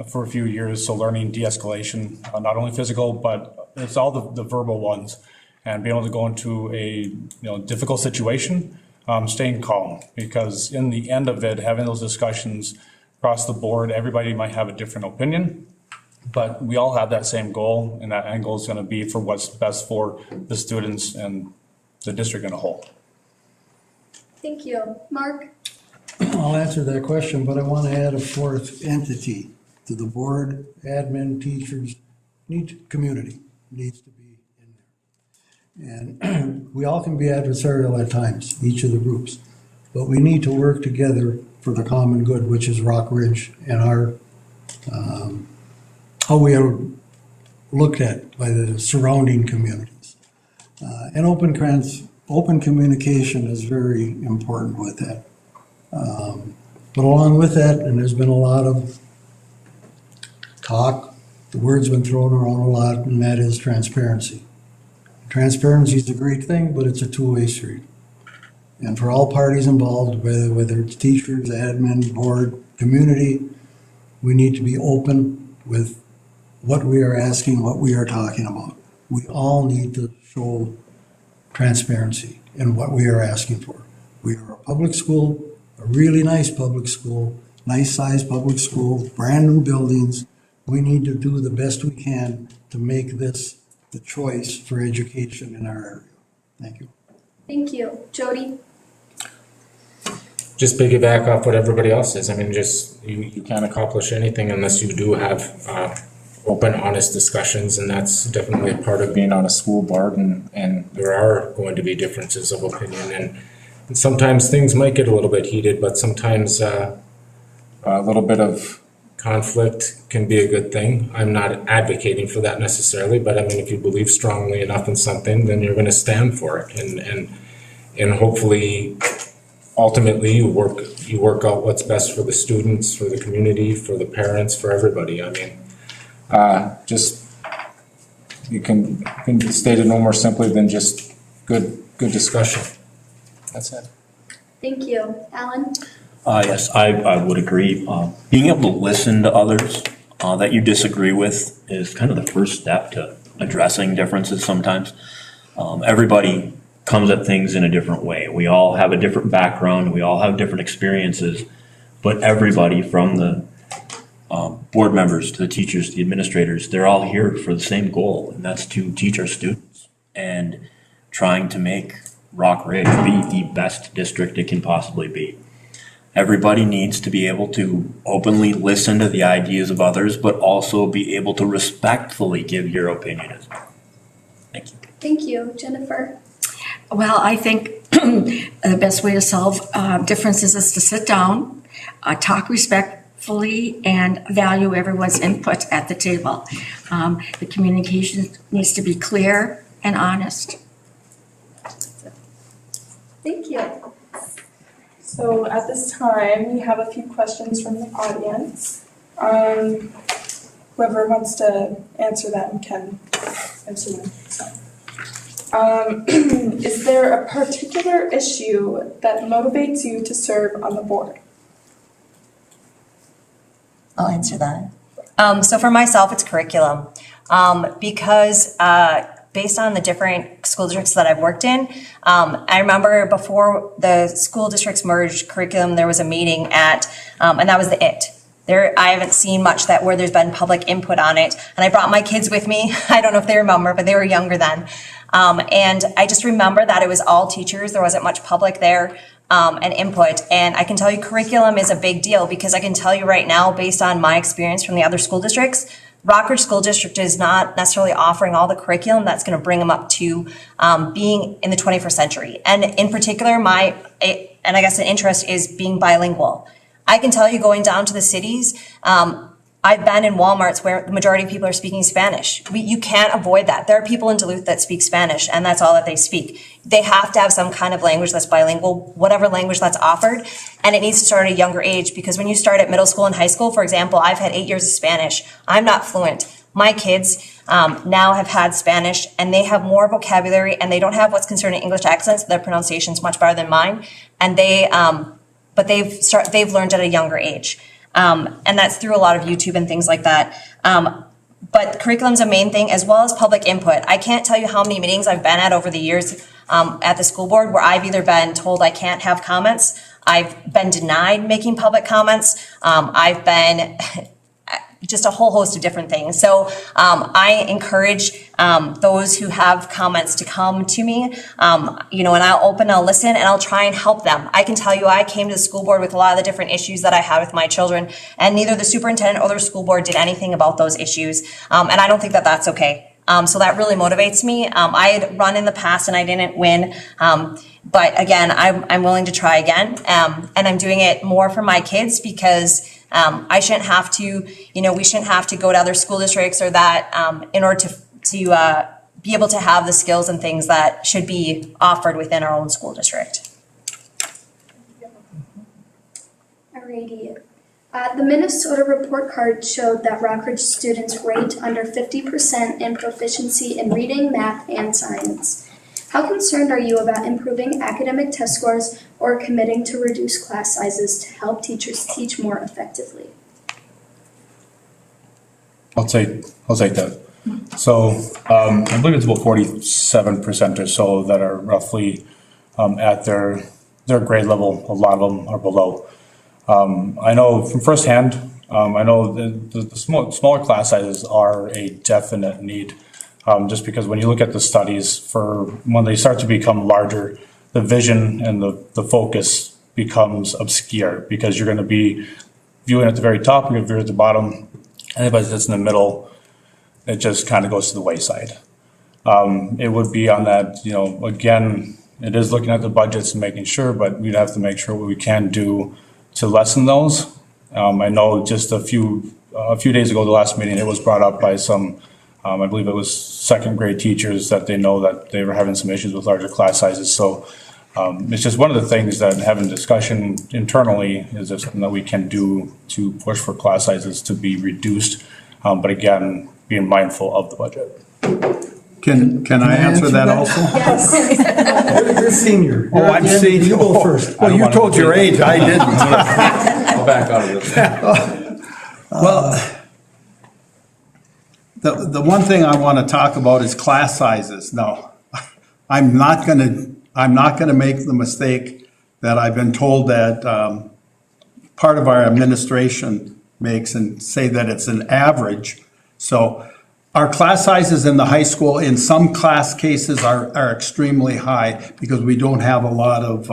for a few years, so learning de-escalation, not only physical, but it's all the verbal ones. And being able to go into a difficult situation, staying calm, because in the end of it, having those discussions across the board, everybody might have a different opinion, but we all have that same goal, and that end goal is going to be for what's best for the students and the district in a whole. Thank you. Mark? I'll answer that question, but I want to add a fourth entity to the board. Admin, teachers, community needs to be in there. And we all can be adversarial at times, each of the groups, but we need to work together for the common good, which is Rock Ridge and our how we are looked at by the surrounding communities. And open communication is very important with that. But along with that, and there's been a lot of talk, the word's been thrown around a lot, and that is transparency. Transparency is a great thing, but it's a two-way street. And for all parties involved, whether it's teachers, admin, board, community, we need to be open with what we are asking, what we are talking about. We all need to show transparency in what we are asking for. We are a public school, a really nice public school, nice sized public school, brand new buildings. We need to do the best we can to make this the choice for education in our area. Thank you. Thank you. Jody? Just piggyback off what everybody else says. I mean, you can't accomplish anything unless you do have open, honest discussions, and that's definitely a part of being on a school board, and there are going to be differences of opinion, and sometimes things might get a little bit heated, but sometimes a little bit of conflict can be a good thing. I'm not advocating for that necessarily, but I mean, if you believe strongly enough in something, then you're going to stand for it, and hopefully, ultimately, you work out what's best for the students, for the community, for the parents, for everybody. I mean, just you can state it no more simply than just good discussion. That's it. Thank you. Alan? Yes, I would agree. Being able to listen to others that you disagree with is kind of the first step to addressing differences sometimes. Everybody comes at things in a different way. We all have a different background. We all have different experiences, but everybody from the board members to the teachers, the administrators, they're all here for the same goal, and that's to teach our students and trying to make Rock Ridge be the best district it can possibly be. Everybody needs to be able to openly listen to the ideas of others, but also be able to respectfully give your opinion as well. Thank you. Thank you. Jennifer? Well, I think the best way to solve differences is to sit down, talk respectfully, and value everyone's input at the table. The communication needs to be clear and honest. Thank you. So at this time, we have a few questions from the audience. Whoever wants to answer them can answer them. So, is there a particular issue that motivates you to serve on the board? I'll answer that. So for myself, it's curriculum. Because based on the different school districts that I've worked in, I remember before the school districts merged curriculum, there was a meeting at, and that was it. I haven't seen much where there's been public input on it. And I brought my kids with me. I don't know if they remember, but they were younger then. And I just remember that it was all teachers. There wasn't much public there. And input. And I can tell you curriculum is a big deal because I can tell you right now, based on my experience from the other school districts, Rockridge School District is not necessarily offering all the curriculum that's going to bring them up to being in the 21st century. And in particular, and I guess an interest is being bilingual. I can tell you going down to the cities, I've been in Walmarts where the majority of people are speaking Spanish. You can't avoid that. There are people in Duluth that speak Spanish, and that's all that they speak. They have to have some kind of language that's bilingual, whatever language that's offered, and it needs to start at a younger age because when you start at middle school and high school, for example, I've had 8 years of Spanish. I'm not fluent. My kids now have had Spanish, and they have more vocabulary, and they don't have what's considered an English accent, so their pronunciation's much better than mine, and but they've learned at a younger age. And that's through a lot of YouTube and things like that. But curriculum's a main thing as well as public input. I can't tell you how many meetings I've been at over the years at the school board where I've either been told I can't have comments, I've been denied making public comments, I've been just a whole host of different things. So I encourage those who have comments to come to me, and I'll listen and I'll try and help them. I can tell you I came to the school board with a lot of the different issues that I have with my children, and neither the superintendent or the school board did anything about those issues. And I don't think that that's okay. So that really motivates me. I had run in the past and I didn't win. But again, I'm willing to try again. And I'm doing it more for my kids because I shouldn't have to, we shouldn't have to go to other school districts or that in order to be able to have the skills and things that should be offered within our own school district. Alrighty. The Minnesota report card showed that Rockridge students rate under 50% in proficiency in reading, math, and science. How concerned are you about improving academic test scores or committing to reduce class sizes to help teachers teach more effectively? I'll take that. So I believe it's about 47% or so that are roughly at their grade level. A lot of them are below. I know from firsthand, I know the smaller class sizes are a definite need. Just because when you look at the studies for when they start to become larger, the vision and the focus becomes obscure because you're going to be viewing at the very top, you're going to view at the bottom. Anybody that's in the middle it just kind of goes to the wayside. It would be on that, again, it is looking at the budgets and making sure, but we'd have to make sure what we can do to lessen those. I know just a few days ago, the last meeting, it was brought up by some, I believe it was second grade teachers, that they know that they were having some issues with larger class sizes. So it's just one of the things that having discussion internally is just something that we can do to push for class sizes to be reduced. But again, being mindful of the budget. Can I answer that also? You're senior. Oh, I'm senior. You go first. Well, you told your age, I didn't. I'll back out of this. Well, the one thing I want to talk about is class sizes. No, I'm not gonna make the mistake that I've been told that part of our administration makes and say that it's an average. So our class sizes in the high school, in some class cases, are extremely high because we don't have a lot of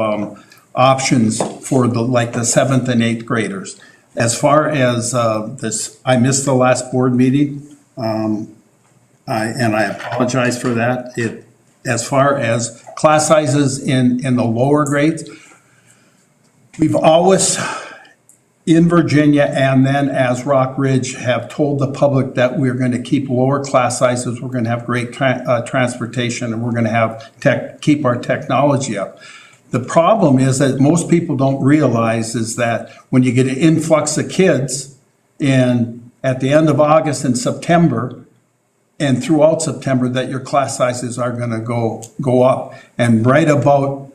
options for the 7th and 8th graders. As far as this, I missed the last board meeting, and I apologize for that. As far as class sizes in the lower grades, we've always, in Virginia and then as Rock Ridge, have told the public that we're going to keep lower class sizes, we're going to have great transportation, and we're going to have keep our technology up. The problem is that most people don't realize is that when you get an influx of kids at the end of August and September and throughout September, that your class sizes are going to go up. And right about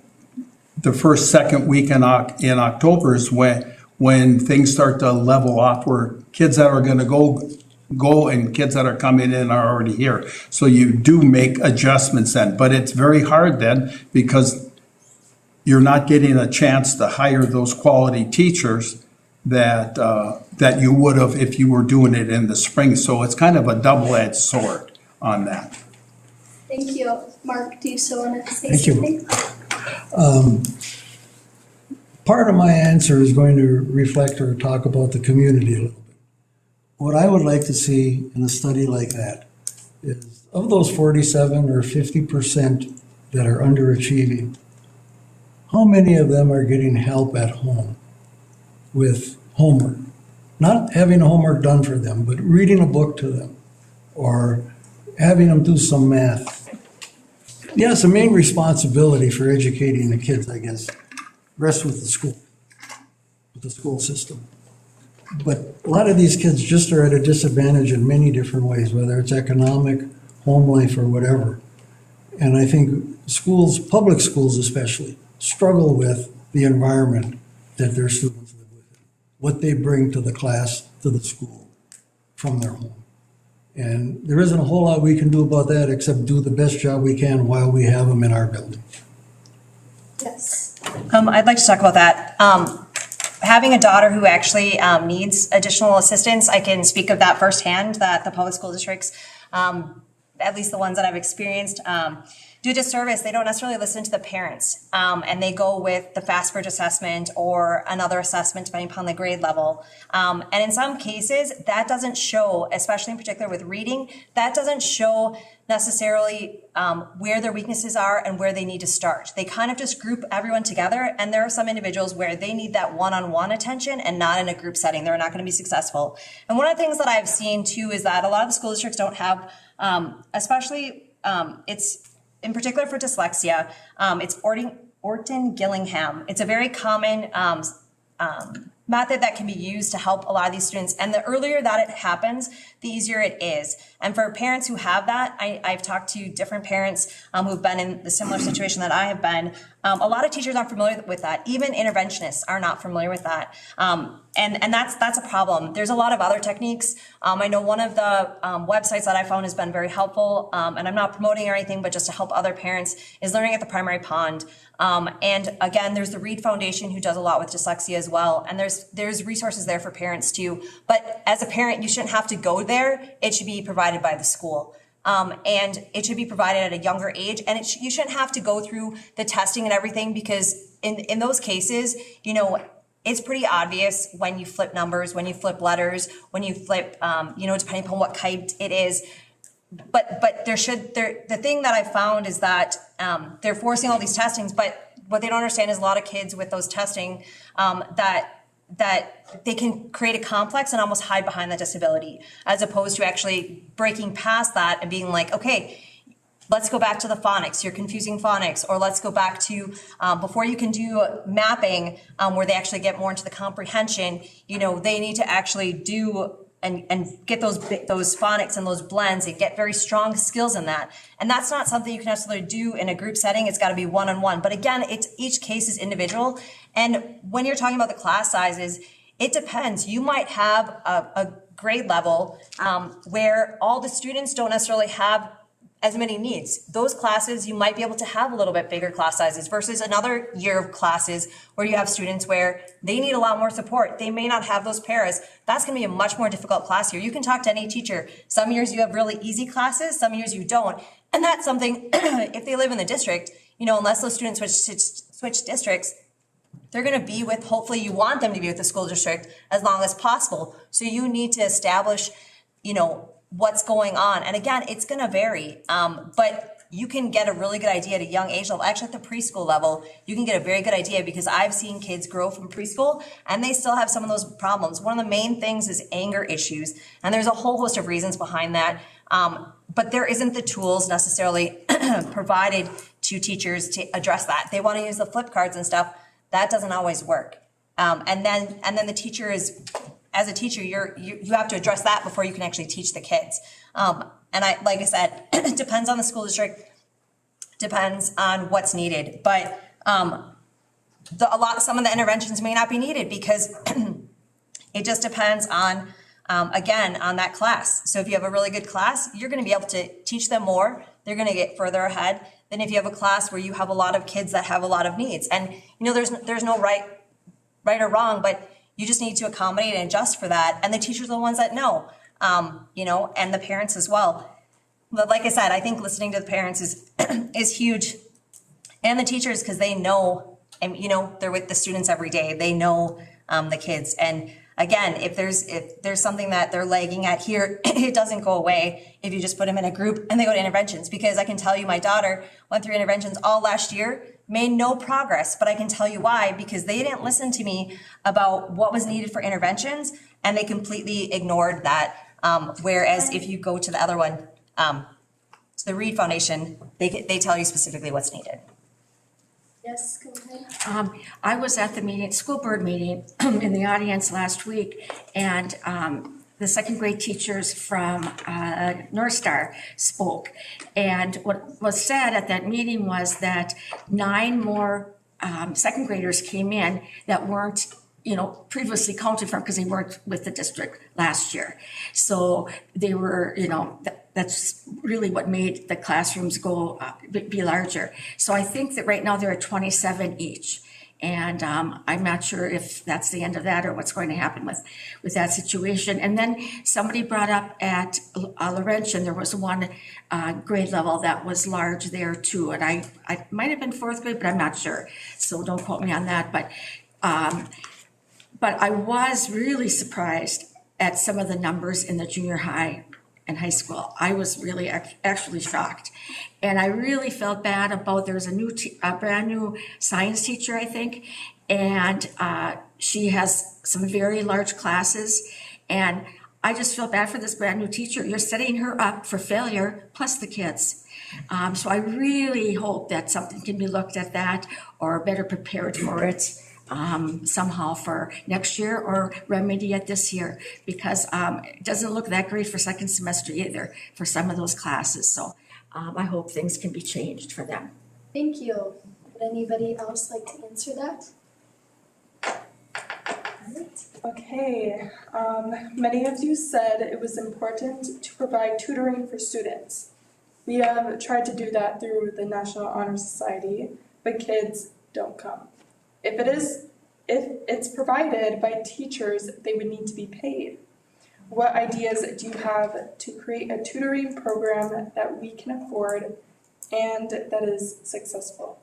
the second week in October is when things start to level off, where kids that are going to go and kids that are coming in are already here. So you do make adjustments then, but it's very hard then because you're not getting a chance to hire those quality teachers that you would have if you were doing it in the spring. So it's kind of a double-edged sword on that. Thank you. Mark, do you still want to say Thank you. something? Part of my answer is going to reflect or talk about the community a little bit. What I would like to see in a study like that is, of those 47 or 50% that are underachieving, how many of them are getting help at home with homework? Not having homework done for them, but reading a book to them or having them do some math. Yes, the main responsibility for educating the kids, I guess, rests with the school system. But a lot of these kids just are at a disadvantage in many different ways, whether it's economic, home life, or whatever. And I think schools, public schools especially, struggle with the environment that their students live with, what they bring to the class, to the school, from their home. And there isn't a whole lot we can do about that except do the best job we can while we have them in our building. Yes. I'd like to talk about that. Having a daughter who actually needs additional assistance, I can speak of that firsthand, that the public school districts, at least the ones that I've experienced, do a disservice. They don't necessarily listen to the parents, and they go with the FastBridge assessment or another assessment depending upon the grade level. And in some cases, that doesn't show, especially in particular with reading, that doesn't show necessarily where their weaknesses are and where they need to start. They kind of just group everyone together, and there are some individuals where they need that one-on-one attention and not in a group setting. They're not going to be successful. And one of the things that I've seen too is that a lot of the school districts don't have, especially it's in particular for dyslexia, it's Orton-Gillingham. It's a very common method that can be used to help a lot of these students. And the earlier that it happens, the easier it is. And for parents who have that, I've talked to different parents who've been in the similar situation that I have been. A lot of teachers aren't familiar with that. Even interventionists are not familiar with that. And that's a problem. There's a lot of other techniques. I know one of the websites that I found has been very helpful, and I'm not promoting or anything, but just to help other parents, is Learning at the Primary Pond. And again, there's the Reed Foundation who does a lot with dyslexia as well. And there's resources there for parents too. But as a parent, you shouldn't have to go there. It should be provided by the school. And it should be provided at a younger age. And you shouldn't have to go through the testing and everything, because in those cases, you know, it's pretty obvious when you flip numbers, when you flip letters, when you flip, depending upon what kind it is. but the thing that I found is that they're forcing all these testings, but what they don't understand is a lot of kids with those testing that they can create a complex and almost hide behind the disability, as opposed to actually breaking past that and being like, okay, let's go back to the phonics, you're confusing phonics, or let's go back to, before you can do mapping, where they actually get more into the comprehension, they need to actually do and get those phonics and those blends and get very strong skills in that. And that's not something you can necessarily do in a group setting. It's got to be one-on-one. But again, each case is individual. And when you're talking about the class sizes, it depends. You might have a grade level where all the students don't necessarily have as many needs. Those classes, you might be able to have a little bit bigger class sizes versus another year of classes where you have students where they need a lot more support. They may not have those paras. That's gonna be a much more difficult class year. You can talk to any teacher. Some years you have really easy classes, some years you don't. And that's something, if they live in the district, unless those students switch districts, they're gonna be with, hopefully you want them to be with the school district as long as possible. So you need to establish, what's going on. And again, it's gonna vary, but you can get a really good idea at a young age level. Actually, at the preschool level, you can get a very good idea because I've seen kids grow from preschool and they still have some of those problems. One of the main things is anger issues, and there's a whole host of reasons behind that, but there isn't the tools necessarily provided to teachers to address that. They wanna use the flip cards and stuff. That doesn't always work. And then the teacher is, as a teacher, you have to address that before you can actually teach the kids. And like I said, it depends on the school district, depends on what's needed. But some of the interventions may not be needed because it just depends on, again, on that class. So if you have a really good class, you're gonna be able to teach them more. They're gonna get further ahead than if you have a class where you have a lot of kids that have a lot of needs. And there's no right or wrong, but you just need to accommodate and adjust for that. And the teachers are the ones that know, and the parents as well. But like I said, I think listening to the parents is huge, and the teachers, because they know, and they're with the students every day. They know the kids. And again, if there's something that they're lagging at here, it doesn't go away if you just put them in a group and they go to interventions. Because I can tell you, my daughter went through interventions all last year, made no progress, but I can tell you why, because they didn't listen to me about what was needed for interventions, and they completely ignored that. Whereas if you go to the other one, to the Reed Foundation, they tell you specifically what's needed. Yes, go ahead. I was at the school board meeting in the audience last week, and the second grade teachers from North Star spoke. And what was said at that meeting was that 9 more second graders came in that weren't previously counted from because they weren't with the district last year. So they were, that's really what made the classrooms go be larger. So I think that right now there are 27 each. And I'm not sure if that's the end of that or what's going to happen with that situation. And then somebody brought up at Laurentian, there was one grade level that was large there too. And I might have been 4th grade, but I'm not sure. So don't quote me on that. But I was really surprised at some of the numbers in the junior high and high school. I was really actually shocked. And I really felt bad about, there was a brand new science teacher, I think, and she has some very large classes. And I just feel bad for this brand new teacher. You're setting her up for failure, plus the kids. So I really hope that something can be looked at that or better prepared for it. Somehow for next year or remedy it this year, because it doesn't look that great for second semester either for some of those classes. So I hope things can be changed for them. Thank you. Would anybody else like to answer that? Okay, many of you said it was important to provide tutoring for students. We have tried to do that through the National Honor Society, but kids don't come. If it's provided by teachers, they would need to be paid. What ideas do you have to create a tutoring program that we can afford and that is successful?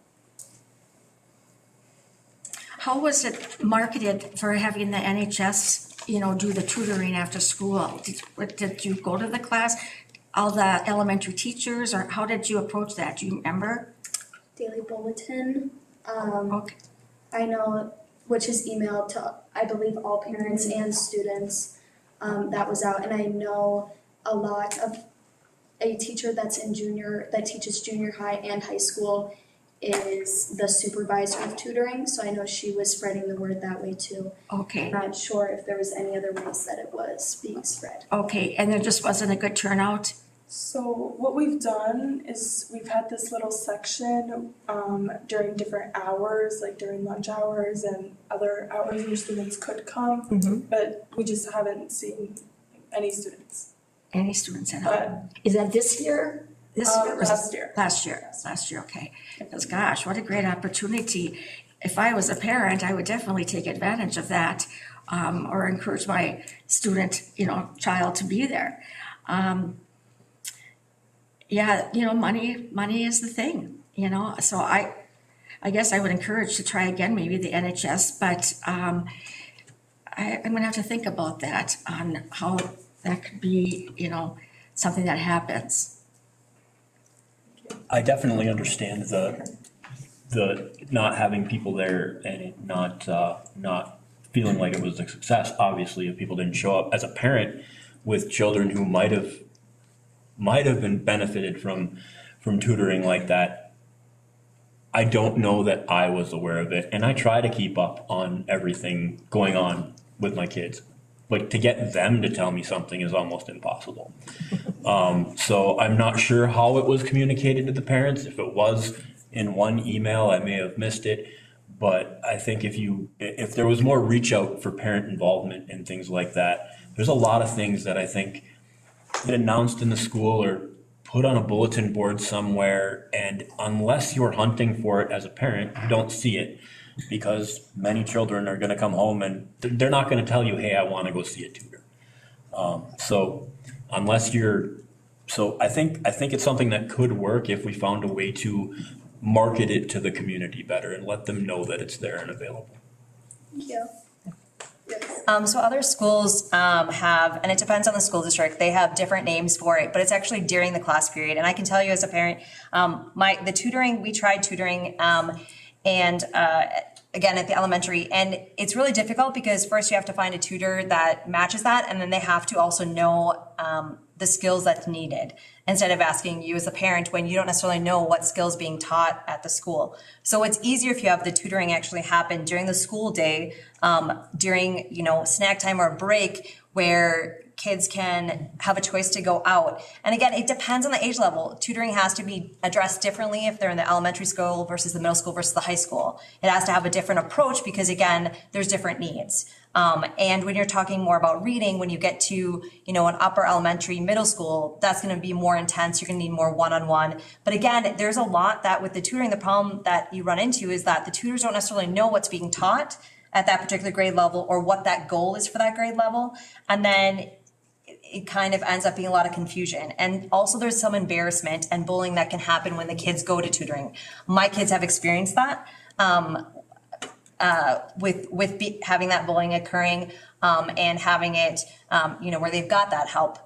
How was it marketed for having the NHS, do the tutoring after school? Did you go to the class? all the elementary teachers, or how did you approach that? Do you remember? Daily bulletin, Okay. I know, which is emailed to, I believe, all parents and students, that was out. And I know a lot of a teacher that teaches junior high and high school is the supervisor of tutoring. So I know she was spreading the word that way too. Okay. I'm not sure if there was any other ways that it was being spread. Okay, and there just wasn't a good turnout? So what we've done is we've had this little section during different hours, like during lunch hours and other hours where students could come, but we just haven't seen any students. Any students at all? Is that this year? This year? Last year. Last year, okay. Because gosh, what a great opportunity. If I was a parent, I would definitely take advantage of that, or encourage my student, child to be there. Yeah, money is the thing, so I guess I would encourage to try again, maybe the NHS, but I'm gonna have to think about that, on how that could be, something that happens. I definitely understand the not having people there and it not feeling like it was a success, obviously, if people didn't show up. As a parent with children who might have been benefited from tutoring like that, I don't know that I was aware of it, and I try to keep up on everything going on with my kids. But to get them to tell me something is almost impossible. So I'm not sure how it was communicated to the parents. If it was in one email, I may have missed it. But I think if there was more reach out for parent involvement and things like that, there's a lot of things that I think get announced in the school or put on a bulletin board somewhere, and unless you're hunting for it as a parent, you don't see it, because many children are going to come home and they're not going to tell you, hey, I want to go see a tutor. So I think it's something that could work if we found a way to market it to the community better and let them know that it's there and available. Thank you. So other schools have, and it depends on the school district, they have different names for it, but it's actually during the class period. And I can tell you as a parent, we tried tutoring, and again at the elementary, and it's really difficult because first you have to find a tutor that matches that, and then they have to also know the skills that's needed, instead of asking you as a parent when you don't necessarily know what skills being taught at the school. So it's easier if you have the tutoring actually happen during the school day, during snack time or break, where kids can have a choice to go out. And again, it depends on the age level. Tutoring has to be addressed differently if they're in the elementary school versus the middle school versus the high school. It has to have a different approach because, again, there's different needs. And when you're talking more about reading, when you get to, an upper elementary, middle school, that's going to be more intense. You're going to need more one-on-one. But again, there's a lot that with the tutoring, the problem that you run into is that the tutors don't necessarily know what's being taught at that particular grade level or what that goal is for that grade level. And then it kind of ends up being a lot of confusion. And also there's some embarrassment and bullying that can happen when the kids go to tutoring. My kids have experienced that. With having that bullying occurring, and having it, where they've got that help.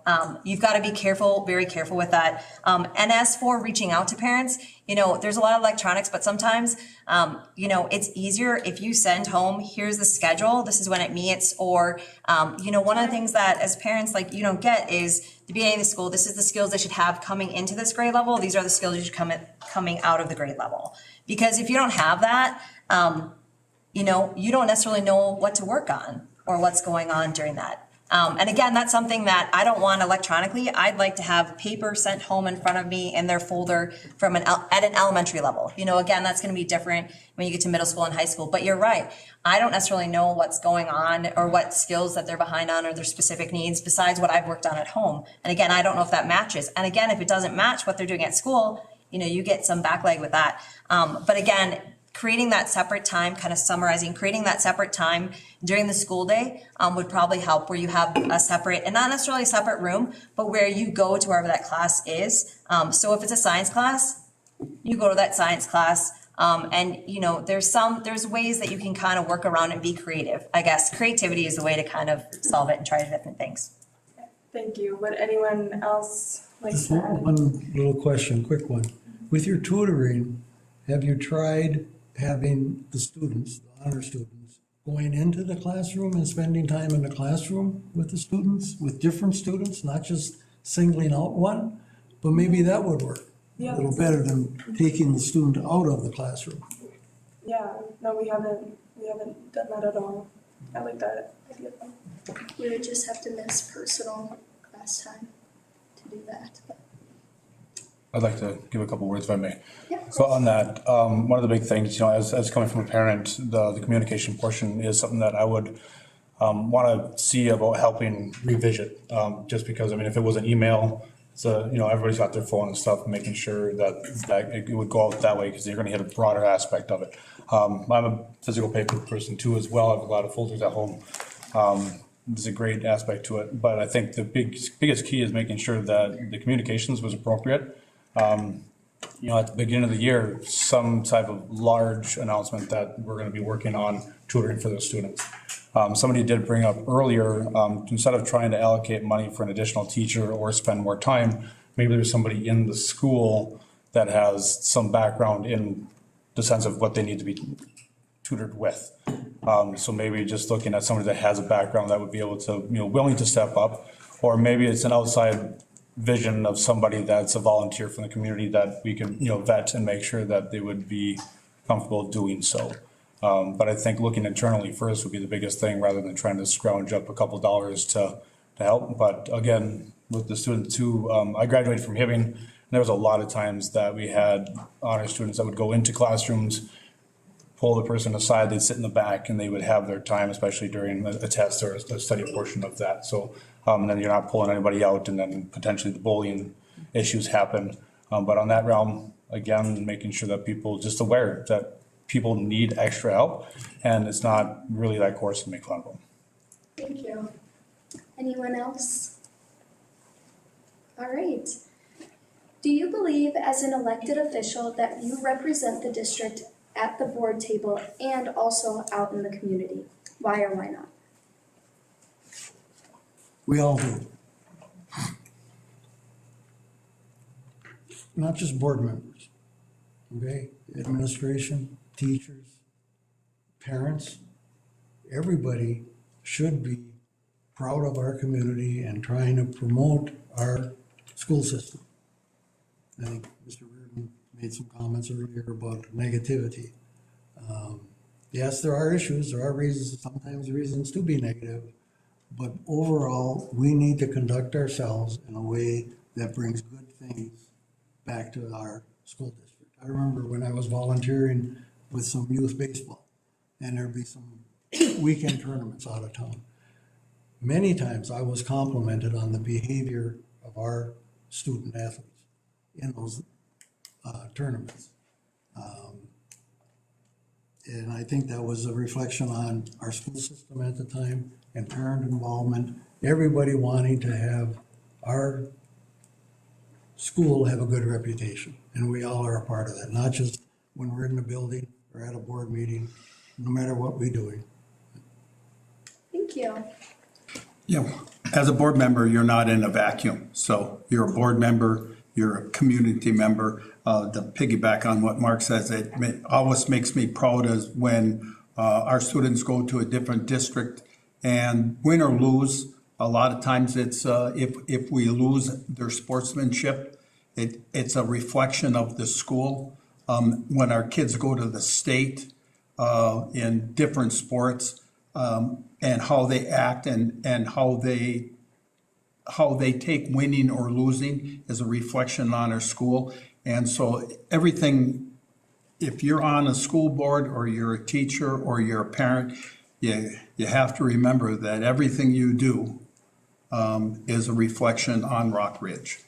You've got to be careful, very careful with that. And as for reaching out to parents, there's a lot of electronics, but sometimes, it's easier if you send home, here's the schedule, this is when it meets, or, one of the things that as parents, you don't get is the beginning of the school, this is the skills they should have coming into this grade level, these are the skills you should coming out of the grade level. Because if you don't have that, you don't necessarily know what to work on or what's going on during that. And again, that's something that I don't want electronically. I'd like to have paper sent home in front of me in their folder at an elementary level. Again, that's going to be different when you get to middle school and high school. But you're right. I don't necessarily know what's going on or what skills that they're behind on or their specific needs besides what I've worked on at home. And again, I don't know if that matches. And again, if it doesn't match what they're doing at school, you get some backlag with that. But again, creating that separate time, kind of summarizing, creating that separate time during the school day would probably help, where you have a separate, and not necessarily a separate room, but where you go to wherever that class is. So if it's a science class, you go to that science class. And there's ways that you can kind of work around and be creative. I guess creativity is the way to kind of solve it and try different things. Thank you. Would anyone else like Just to add? one little question, quick one. With your tutoring, have you tried having the students, the honor students, going into the classroom and spending time in the classroom with the students, with different students, not just singling out one? But maybe that would work a Yeah. little better than taking the student out of the classroom. Yeah, no, we haven't done that at all. I like that idea though. We would just have to miss personal class time to do that. But I'd like to give a couple words if I may. Yeah. So on that, one of the big things, as coming from a parent, the communication portion is something that I would want to see about helping revisit. Just because, I mean, if it was an email, so, everybody's got their phone and stuff, making sure that it would go out that way because you're going to hit a broader aspect of it. I'm a physical paper person too as well. I have a lot of folders at home. There's a great aspect to it, but I think the biggest key is making sure that the communications was appropriate. At the beginning of the year, some type of large announcement that we're going to be working on tutoring for those students. Somebody did bring up earlier, instead of trying to allocate money for an additional teacher or spend more time, maybe there's somebody in the school that has some background in the sense of what they need to be tutored with. So maybe just looking at somebody that has a background that would be able to, willing to step up, or maybe it's an outside vision of somebody that's a volunteer from the community that we can, vet and make sure that they would be comfortable doing so. But I think looking internally first would be the biggest thing rather than trying to scrounge up a couple dollars to help. But again, with the students too, I graduated from Hibbing, and there was a lot of times that we had honor students that would go into classrooms, pull the person aside, they'd sit in the back and they would have their time, especially during a test or a study portion of that. So and then you're not pulling anybody out and then potentially the bullying issues happen. But on that realm, again, making sure that people just aware that people need extra help and it's not really that course to make fun of them. thank you. Anyone else? All right. Do you believe as an elected official that you represent the district at the board table and also out in the community? Why or why not? We all do. Not just board members, okay? Administration, teachers, parents, everybody should be proud of our community and trying to promote our school system. I think Mr. Reardon made some comments earlier about negativity. Yes, there are issues, there are reasons, sometimes reasons to be negative, but overall, we need to conduct ourselves in a way that brings good things back to our school district. I remember when I was volunteering with some youth baseball, and there'd be some weekend tournaments out of town. Many times I was complimented on the behavior of our student athletes in those tournaments. And I think that was a reflection on our school system at the time and parent involvement, everybody wanting to have our school have a good reputation. And we all are a part of that, not just when we're in the building or at a board meeting, no matter what we're doing. Thank you. As a board member, you're not in a vacuum. So you're a board member, you're a community member. To piggyback on what Mark says, it always makes me proud is when our students go to a different district and win or lose. A lot of times it's if we lose their sportsmanship, it's a reflection of the school. When our kids go to the state in different sports and how they act and how they take winning or losing is a reflection on our school. And so everything, if you're on a school board or you're a teacher or you're a parent, you have to remember that everything you do is a reflection on Rock Ridge.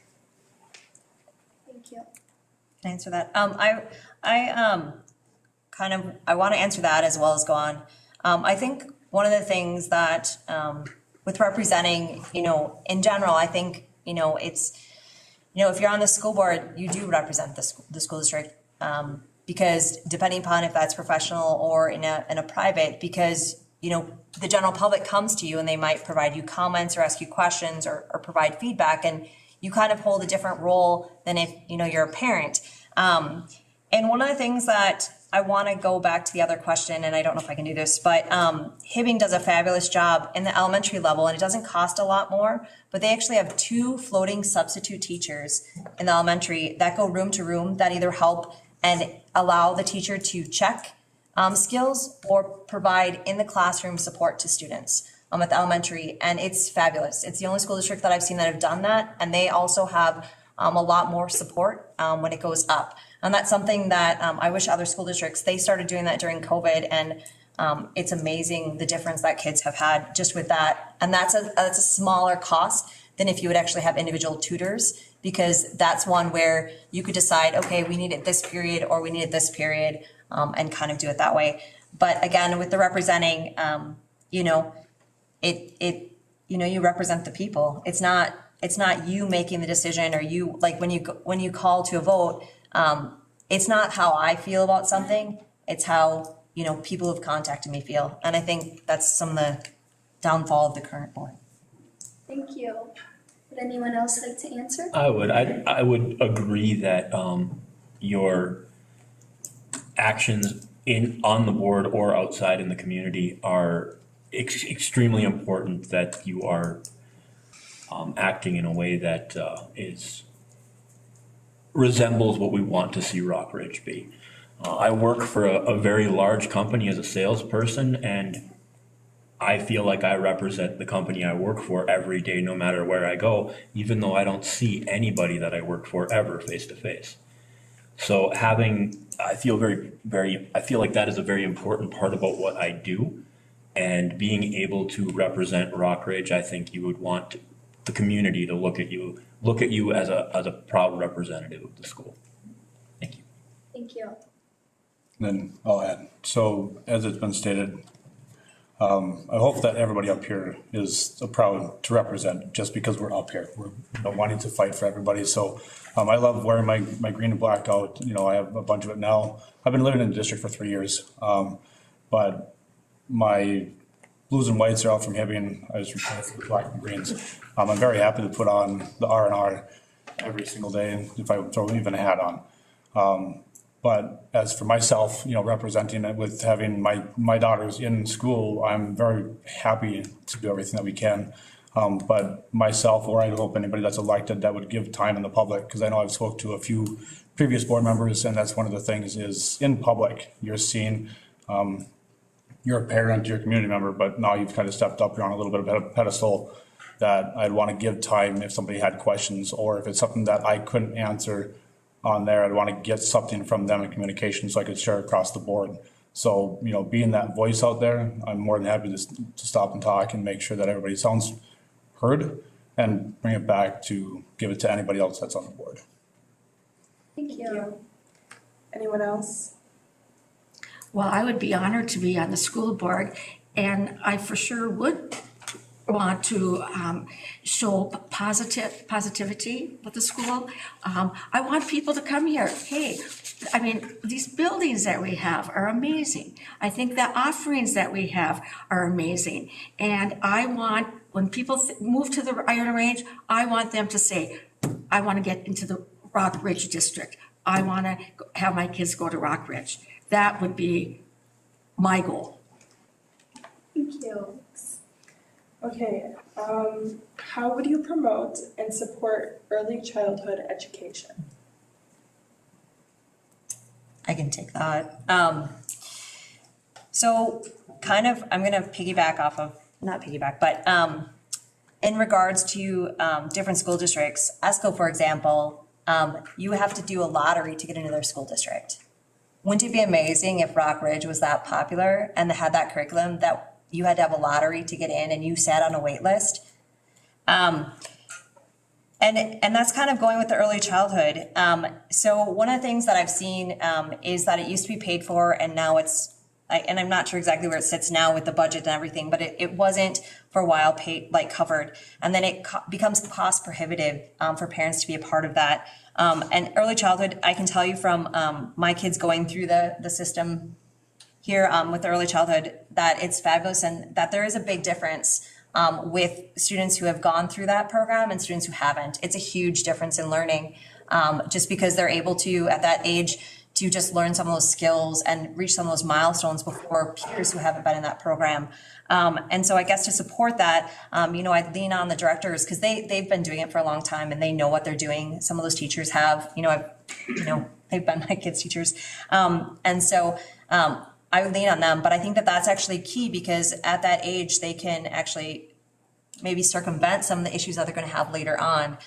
Thank you. Can I answer that? I want to answer that as well as go on. I think one of the things that with representing, in general, I think, it's, if you're on the school board, you do represent the school district because depending upon if that's professional or in a private, because the general public comes to you and they might provide you comments or ask you questions or provide feedback, and you kind of hold a different role than if, you're a parent. And one of the things that I want to go back to the other question, and I don't know if I can do this, but Hibbing does a fabulous job in the elementary level, and it doesn't cost a lot more, but they actually have 2 floating substitute teachers in the elementary that go room to room that either help and allow the teacher to check skills or provide in the classroom support to students at the elementary, and it's fabulous. It's the only school district that I've seen that have done that, and they also have a lot more support when it goes up. And that's something that I wish other school districts, they started doing that during COVID, and it's amazing the difference that kids have had just with that. And that's a smaller cost than if you would actually have individual tutors, because that's one where you could decide, okay, we need it this period or we need it this period, and kind of do it that way. But again, with the representing, you represent the people. It's not you making the decision, or you, like when you call to a vote, it's not how I feel about something. It's how, people who've contacted me feel. And I think that's some of the downfall of the current board. Thank you. Would anyone else like to answer? I would agree that your actions on the board or outside in the community are extremely important, that you are acting in a way that resembles what we want to see Rockridge be. I work for a very large company as a salesperson, and I feel like I represent the company I work for every day, no matter where I go, even though I don't see anybody that I work for ever face to face. So I feel like that is a very important part about what I do, and being able to represent Rockridge, I think you would want the community to look at you as a proud representative of the school. Thank you. Thank you. Then I'll add, so as it's been stated, I hope that everybody up here is proud to represent, just because we're up here. We're wanting to fight for everybody. So I love wearing my green and black out. I have a bunch of it now. I've been living in the district for 3 years, but my blues and whites are out from Hibbing. I just replaced with black and greens. I'm very happy to put on the R&R every single day, if I throw even a hat on. But as for myself, representing it with having my daughters in school, I'm very happy to do everything that we can. But myself, or I hope anybody that's elected that would give time in the public, because I know I've spoke to a few previous board members, and that's one of the things is in public, you're seen, you're a parent, you're a community member, but now you've kind of stepped up, you're on a little bit of a pedestal, that I'd want to give time if somebody had questions, or if it's something that I couldn't answer on there, I'd want to get something from them in communication so I could share across the board. So, being that voice out there, I'm more than happy to stop and talk and make sure that everybody sounds heard, and bring it back to give it to anybody else that's on the board. Thank you. Anyone else? Well, I would be honored to be on the school board, and I for sure would want to show positivity with the school. I want people to come here. Hey, these buildings that we have are amazing. I think the offerings that we have are amazing. And I want, when people move to the Iron Range, I want them to say, I want to get into the Rockridge district. I want to have my kids go to Rockridge. That would be my goal. Thank you. Okay, how would you promote and support early childhood education? I can take that. So kind of, I'm going to piggyback off of, not piggyback, but in regards to different school districts, ESCO, for example, you have to do a lottery to get into their school district. Wouldn't it be amazing if Rockridge was that popular and had that curriculum that you had to have a lottery to get in and you sat on a wait list? And that's kind of going with the early childhood. So one of the things that I've seen is that it used to be paid for, and now it's, and I'm not sure exactly where it sits now with the budget and everything, but it wasn't for a while paid, covered. And then it becomes cost prohibitive for parents to be a part of that. And early childhood, I can tell you from my kids going through the system here with early childhood that it's fabulous and that there is a big difference with students who have gone through that program and students who haven't. It's a huge difference in learning just because they're able to, at that age, to just learn some of those skills and reach some of those milestones before peers who haven't been in that program. And so I guess to support that, I lean on the directors because they've been doing it for a long time and they know what they're doing. Some of those teachers have, they've been my kids' teachers. And so I would lean on them, but I think that that's actually key because at that age, they can actually maybe circumvent some of the issues that they're going to have later on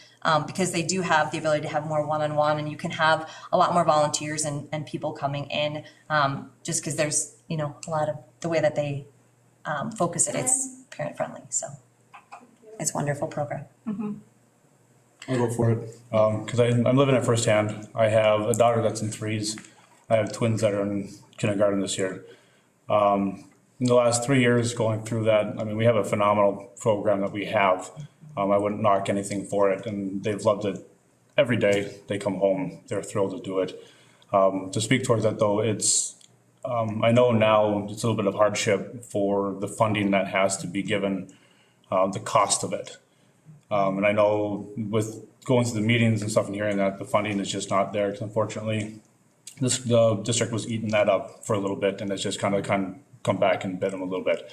because they do have the ability to have more one-on-one and you can have a lot more volunteers and people coming in just because there's, a lot of the way that they focus it, it's parent friendly. So it's a wonderful program. I'll go for it because I'm living it firsthand. I have a daughter that's in 3s. I have twins that are in kindergarten this year. In the last 3 years going through that, we have a phenomenal program that we have. I wouldn't knock anything for it, and they've loved it every day. They come home, they're thrilled to do it. To speak towards that though, it's, I know now it's a little bit of hardship for the funding that has to be given, the cost of it. And I know with going to the meetings and stuff and hearing that the funding is just not there, 'cause unfortunately, the district was eating that up for a little bit, and it's just kind of come back and bit them a little bit.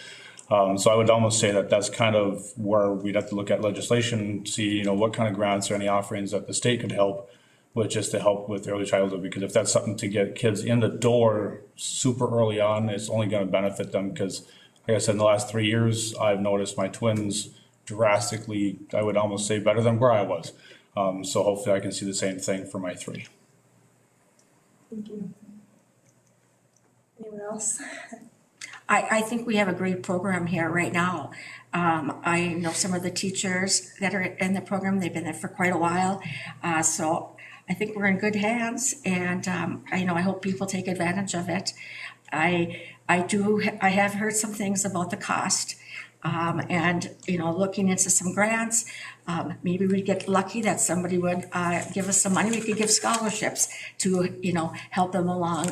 So I would almost say that that's kind of where we'd have to look at legislation, see, what kind of grants or any offerings that the state could help with just to help with early childhood. Because if that's something to get kids in the door super early on, it's only going to benefit them. Because like I said, in the last 3 years, I've noticed my twins drastically, I would almost say better than where I was. So hopefully I can see the same thing for my 3. Thank you. Anyone else? I think we have a great program here right now. I know some of the teachers that are in the program, they've been there for quite a while. So I think we're in good hands and I hope people take advantage of it. I have heard some things about the cost and looking into some grants. Maybe we'd get lucky that somebody would give us some money. We could give scholarships to help them along,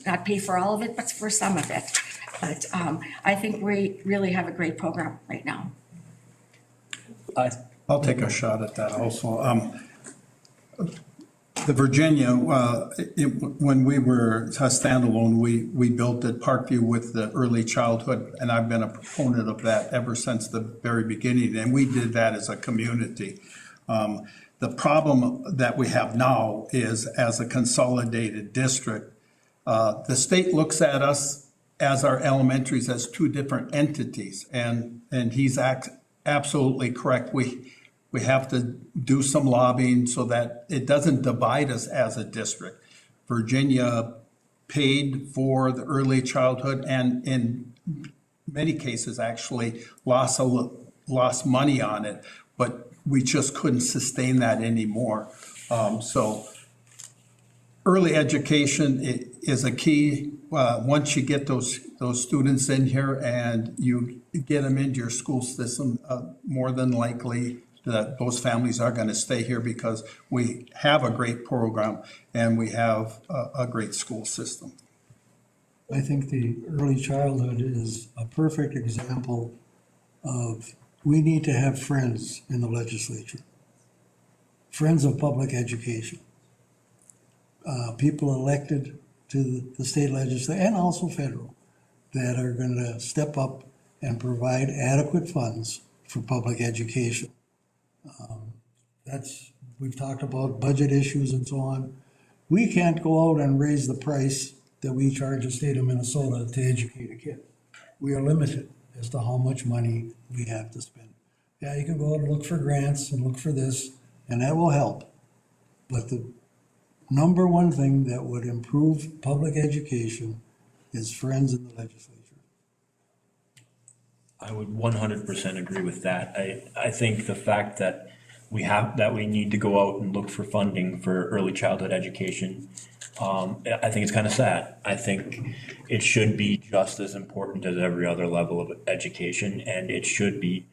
not pay for all of it, but for some of it. But I think we really have a great program right now. I'll take a shot at that also. The Virginia, when we were a standalone, we built at Parkview with the early childhood, and I've been a proponent of that ever since the very beginning, and we did that as a community. The problem that we have now is as a consolidated district, the state looks at us as our elementaries as 2 different entities, and he's absolutely correct. We have to do some lobbying so that it doesn't divide us as a district. Virginia paid for the early childhood and in many cases actually lost money on it, but we just couldn't sustain that anymore. So early education is a key. Once you get those students in here and you get them into your school system, more than likely that those families are going to stay here because we have a great program and we have a great school system. I think the early childhood is a perfect example of we need to have friends in the legislature, friends of public education, people elected to the state legislature and also federal that are going to step up and provide adequate funds for public education. We've talked about budget issues and so on. We can't go out and raise the price that we charge the state of Minnesota to educate a kid. We are limited as to how much money we have to spend. Yeah, you can go out and look for grants and look for this, and that will help. But the number one thing that would improve public education is friends in the legislature. I would 100% agree with that. I think the fact that we need to go out and look for funding for early childhood education, I think it's kind of sad. I think it should be just as important as every other level of education, and it shouldn't be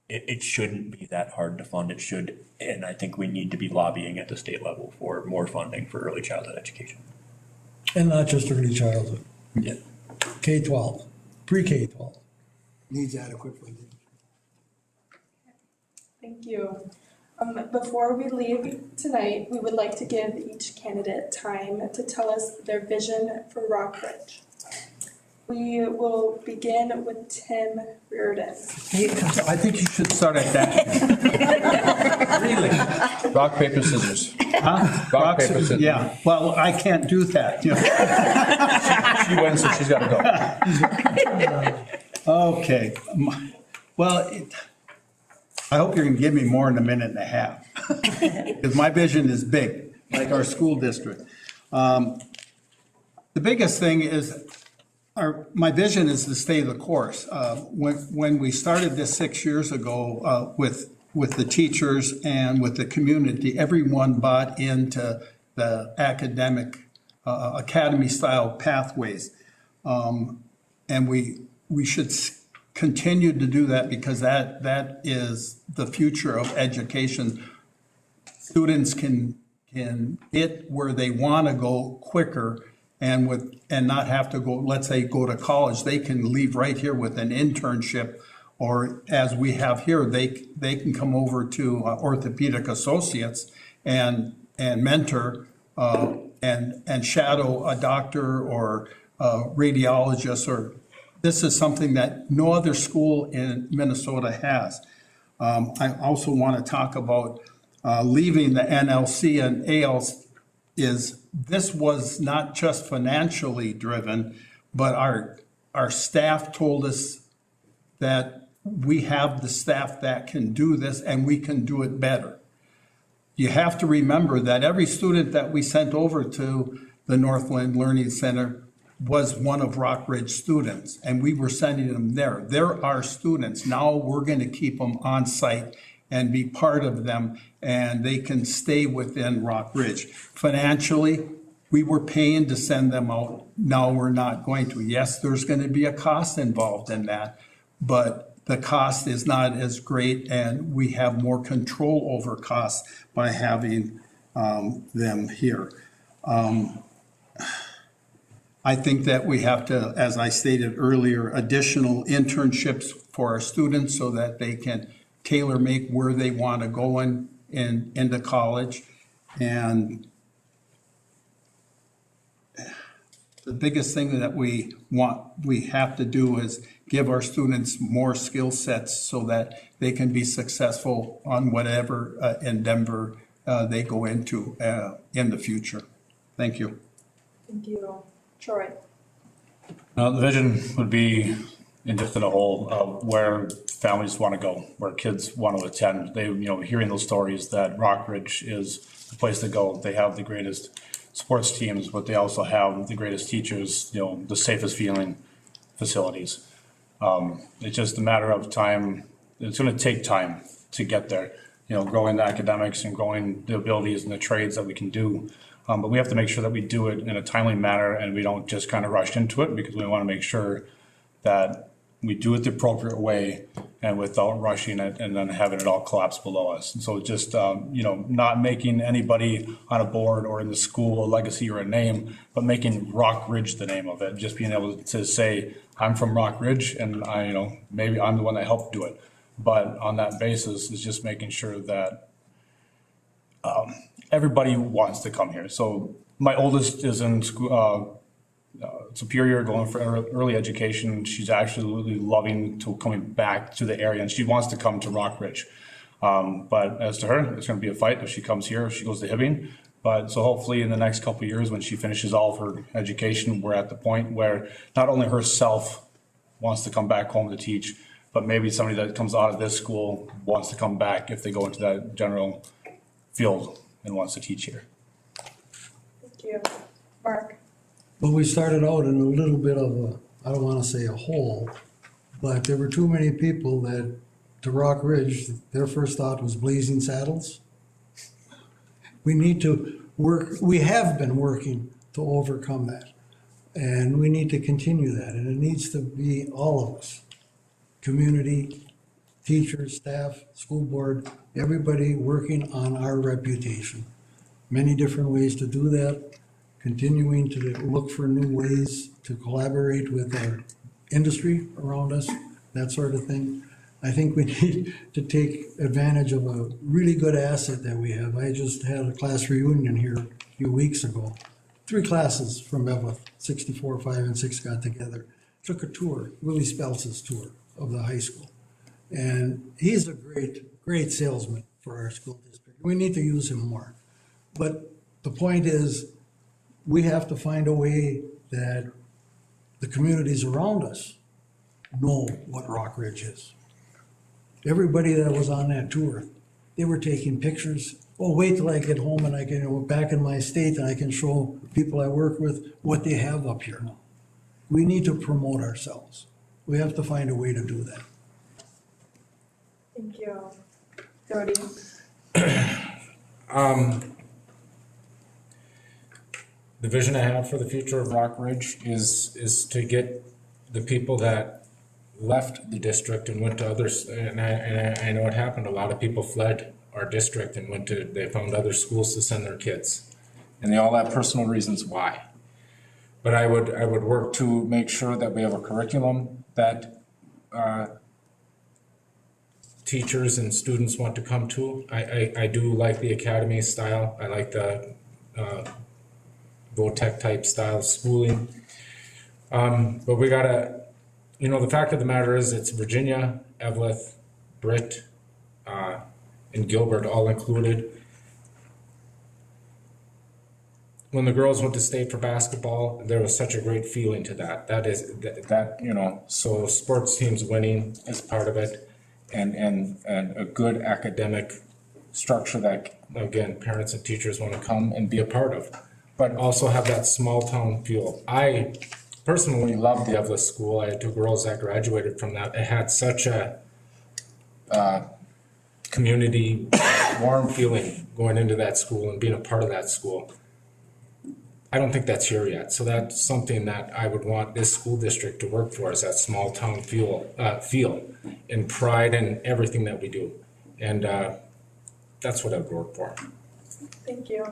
that hard to fund. It should, and I think we need to be lobbying at the state level for more funding for early childhood education. And not just early childhood. Yeah. K-12, pre-K-12, needs adequate funding. Thank you. Before we leave tonight, we would like to give each candidate time to tell us their vision for Rockbridge. We will begin with Tim Reardon. Hey, I think you should start at that. Really? Rock, paper, scissors. Huh? Rock, paper, scissors. Yeah, well, I can't do that. You know. She wins, so she's got to go. Okay, well, I hope you're gonna give me more than a minute and a half. Because my vision is big, like our school district. The biggest thing is, my vision is to stay the course. When we started this 6 years ago, with the teachers and with the community, everyone bought into the academic, academy-style pathways. And we should continue to do that because that is the future of education. Students can get where they want to go quicker and not have to go, let's say, go to college. They can leave right here with an internship, or as we have here, they can come over to Orthopedic Associates and mentor and shadow a doctor or a radiologist. Or this is something that no other school in Minnesota has. I also want to talk about leaving the NLC and ALC. This was not just financially driven, but our staff told us that we have the staff that can do this and we can do it better. You have to remember that every student that we sent over to the Northland Learning Center was one of Rockridge students, and we were sending them there. They're our students. Now we're going to keep them on site and be part of them, and they can stay within Rockridge. Financially, we were paying to send them out. Now we're not going to. Yes, there's going to be a cost involved in that, but the cost is not as great, and we have more control over costs by having them here. I think that we have to, as I stated earlier, additional internships for our students so that they can tailor make where they want to go into college. And the biggest thing that we have to do is give our students more skill sets so that they can be successful on whatever endeavor they go into in the future. Thank you. Thank you. Troy. The vision would be, in just in a whole, where families want to go, where kids want to attend. They, hearing those stories that Rockridge is the place to go. They have the greatest sports teams, but they also have the greatest teachers, the safest feeling facilities. It's just a matter of time. It's going to take time to get there, growing the academics and growing the abilities and the trades that we can do. But we have to make sure that we do it in a timely manner and we don't just kind of rush into it, because we want to make sure that we do it the appropriate way and without rushing it and then having it all collapse below us. And so just, not making anybody on a board or in the school a legacy or a name, but making Rockridge the name of it. Just being able to say, I'm from Rockridge and maybe I'm the one that helped do it. But on that basis, is just making sure that everybody wants to come here. So my oldest is in school, Superior, going for early education. She's absolutely loving coming back to the area, and she wants to come to Rockridge. But as to her, it's going to be a fight if she comes here, if she goes to Hibbing. But so hopefully in the next couple of years, when she finishes all of her education, we're at the point where not only herself wants to come back home to teach, but maybe somebody that comes out of this school wants to come back if they go into that general field and wants to teach here. Thank you. Mark. Well, we started out in a little bit of I don't want to say a hole, but there were too many people that, to Rockridge, their first thought was Blazing Saddles. We need to work, we have been working to overcome that. And we need to continue that. And it needs to be all of us, community, teachers, staff, school board, everybody working on our reputation. Many different ways to do that. continuing to look for new ways to collaborate with our industry around us, that sort of thing. I think we need to take advantage of a really good asset that we have. I just had a class reunion here a few weeks ago. 3 classes from Evelyn, 64, 5, and 6 got together. Took a tour, Willie Speltz's tour of the high school. And he's a great salesman for our school district. We need to use him more. But the point is, we have to find a way that the communities around us know what Rock Ridge is. Everybody that was on that tour, they were taking pictures. Oh, wait till I get home and I can, back in my state, and I can show people I work with what they have up here now. We need to promote ourselves. We have to find a way to do that. Thank you. Jody? The vision I have for the future of Rock Ridge is to get the people that left the district and went to others, and I know it happened. A lot of people fled our district and they found other schools to send their kids. And they all have personal reasons why. But I would work to make sure that we have a curriculum that teachers and students want to come to. I do like the academy style. I like the VOTEC type style schooling. But we gotta, the fact of the matter is it's Virginia, Evelyn, Britt, and Gilbert all included. When the girls went to state for basketball, there was such a great feeling to that. So sports teams winning is part of it, and a good academic structure that, again, parents and teachers want to come and be a part of, but also have that small town feel. I personally love the Evelyn School. I had 2 girls that graduated from that. It had such a community warm feeling going into that school and being a part of that school. I don't think that's here yet. So that's something that I would want this school district to work for, is that small town feel and pride in everything that we do. And that's what I would work for. Thank you.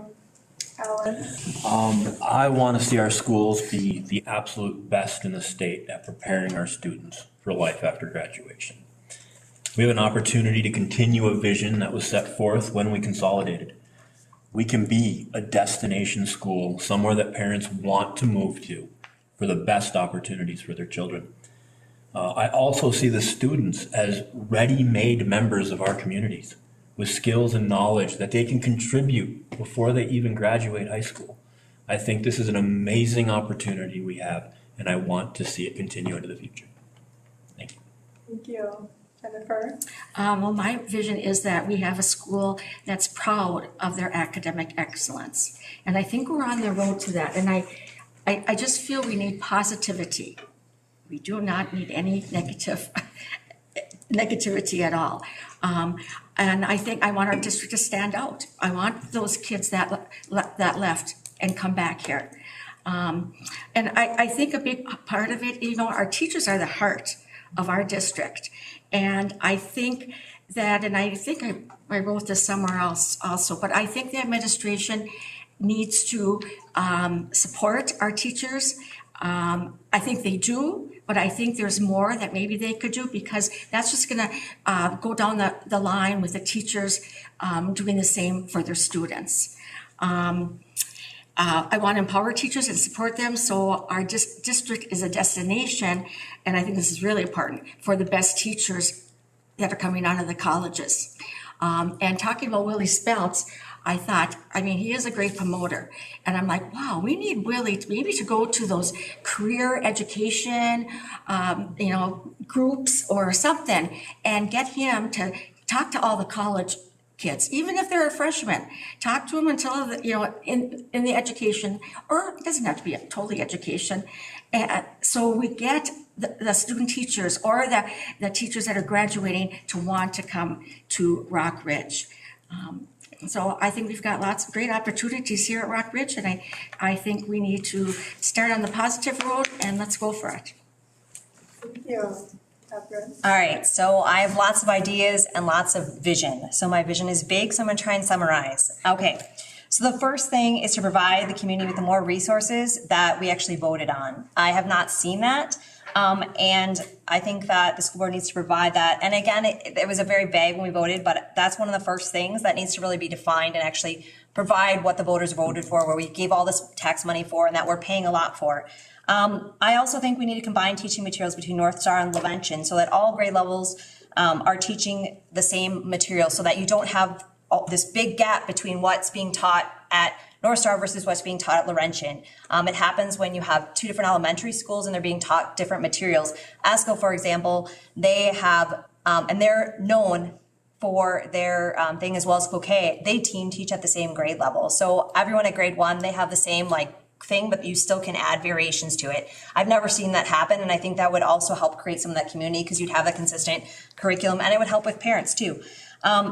Alan? I want to see our schools be the absolute best in the state at preparing our students for life after graduation. We have an opportunity to continue a vision that was set forth when we consolidated. We can be a destination school, somewhere that parents want to move to for the best opportunities for their children. I also see the students as ready-made members of our communities with skills and knowledge that they can contribute before they even graduate high school. I think this is an amazing opportunity we have, and I want to see it continue into the future. Thank you. Thank you. Jennifer? Well, my vision is that we have a school that's proud of their academic excellence. And I think we're on the road to that. And I just feel we need positivity. We do not need any negativity at all. And I think I want our district to stand out. I want those kids that left and come back here. And I think a big part of it, our teachers are the heart of our district. And I think that, and I think I wrote this somewhere else also, but I think the administration needs to support our teachers. I think they do, but I think there's more that maybe they could do, because that's just gonna go down the line with the teachers doing the same for their students. I want to empower teachers and support them, so our district is a destination, and I think this is really important, for the best teachers that are coming out of the colleges. And talking about Willie Speltz, I thought, he is a great promoter. And I'm like, wow, we need Willie to go to those career education, groups or something, and get him to talk to all the college kids, even if they're a freshman. Talk to them until, in the education, or it doesn't have to be totally education. So we get the student teachers or the teachers that are graduating to want to come to Rock Ridge. So I think we've got lots of great opportunities here at Rock Ridge, and I think we need to start on the positive road, and let's go for it. Thank you. Catherine? All right, so I have lots of ideas and lots of vision. So my vision is big, so I'm going to try and summarize. Okay, So the first thing is to provide the community with the more resources that we actually voted on. I have not seen that. And I think that the school board needs to provide that. And again, it was a very vague when we voted, but that's one of the first things that needs to really be defined and actually provide what the voters voted for, where we gave all this tax money for and that we're paying a lot for. I also think we need to combine teaching materials between North Star and Lavention so that all grade levels are teaching the same material so that you don't have this big gap between what's being taught at North Star versus what's being taught at Laurentian. It happens when you have two different elementary schools and they're being taught different materials. ESCO, for example, they have, and they're known for their thing as well as Cloquet, they teach at the same grade level. So everyone at grade 1, they have the same thing, but you still can add variations to it. I've never seen that happen, and I think that would also help create some of that community because you'd have a consistent curriculum, and it would help with parents too.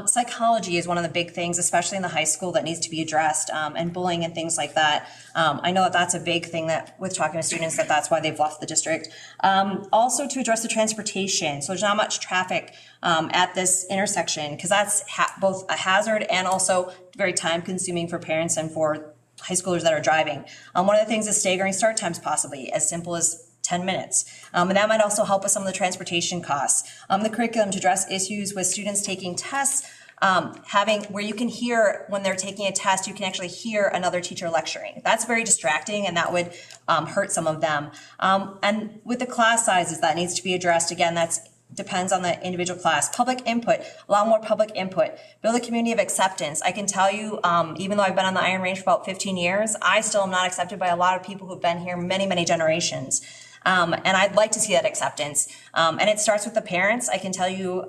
Psychology is one of the big things, especially in the high school, that needs to be addressed, and bullying and things like that. I know that that's a big thing that with talking to students that's why they've left the district. Also to address the transportation. So there's not much traffic at this intersection because that's both a hazard and also very time consuming for parents and for high schoolers that are driving. One of the things is staggering start times, possibly as simple as 10 minutes. And that might also help with some of the transportation costs. The curriculum to address issues with students taking tests, having where you can hear when they're taking a test, you can actually hear another teacher lecturing. That's very distracting and that would hurt some of them. And with the class sizes, that needs to be addressed. Again, that's depends on the individual class. Public input, allow more public input. Build a community of acceptance. I can tell you, even though I've been on the Iron Range for about 15 years, I still am not accepted by a lot of people who've been here many, many generations. And I'd like to see that acceptance. And it starts with the parents. I can tell you,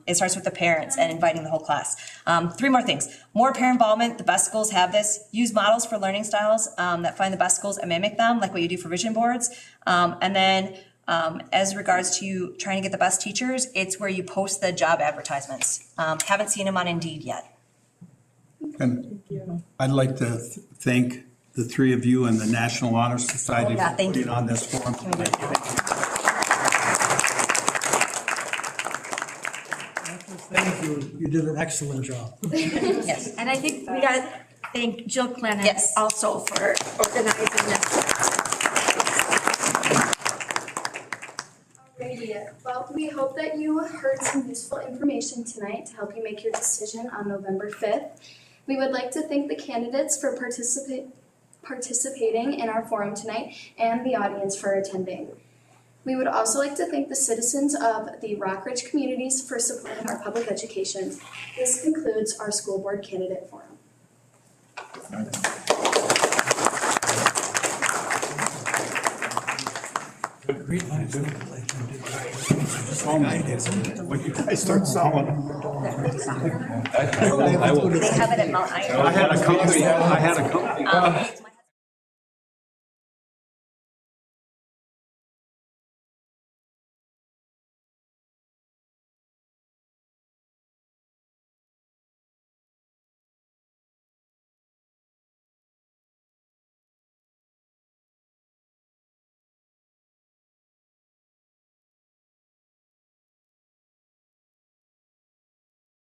it starts with the parents and inviting the whole class. 3 more things. More parent involvement. The best schools have this. Use models for learning styles that find the best schools and mimic them, like what you do for vision boards. And then as regards to trying to get the best teachers, it's where you post the job advertisements. Haven't seen them on Indeed yet. And I'd like to thank the 3 of you and the National Honor Society for thank putting you. on this forum. Thank you. You did an excellent job. Yes. And I think we got to thank Jill Clennon Yes. also for organizing this. Alrighty, well, we hope that you heard some useful information tonight to help you make your decision on November 5th. We would like to thank the candidates for participating in our forum tonight and the audience for attending. We would also like to thank the citizens of the Rockridge communities for supporting our public education. This concludes our school board candidate forum. When you guys start selling them. They have it at Mount Iron. I had a company.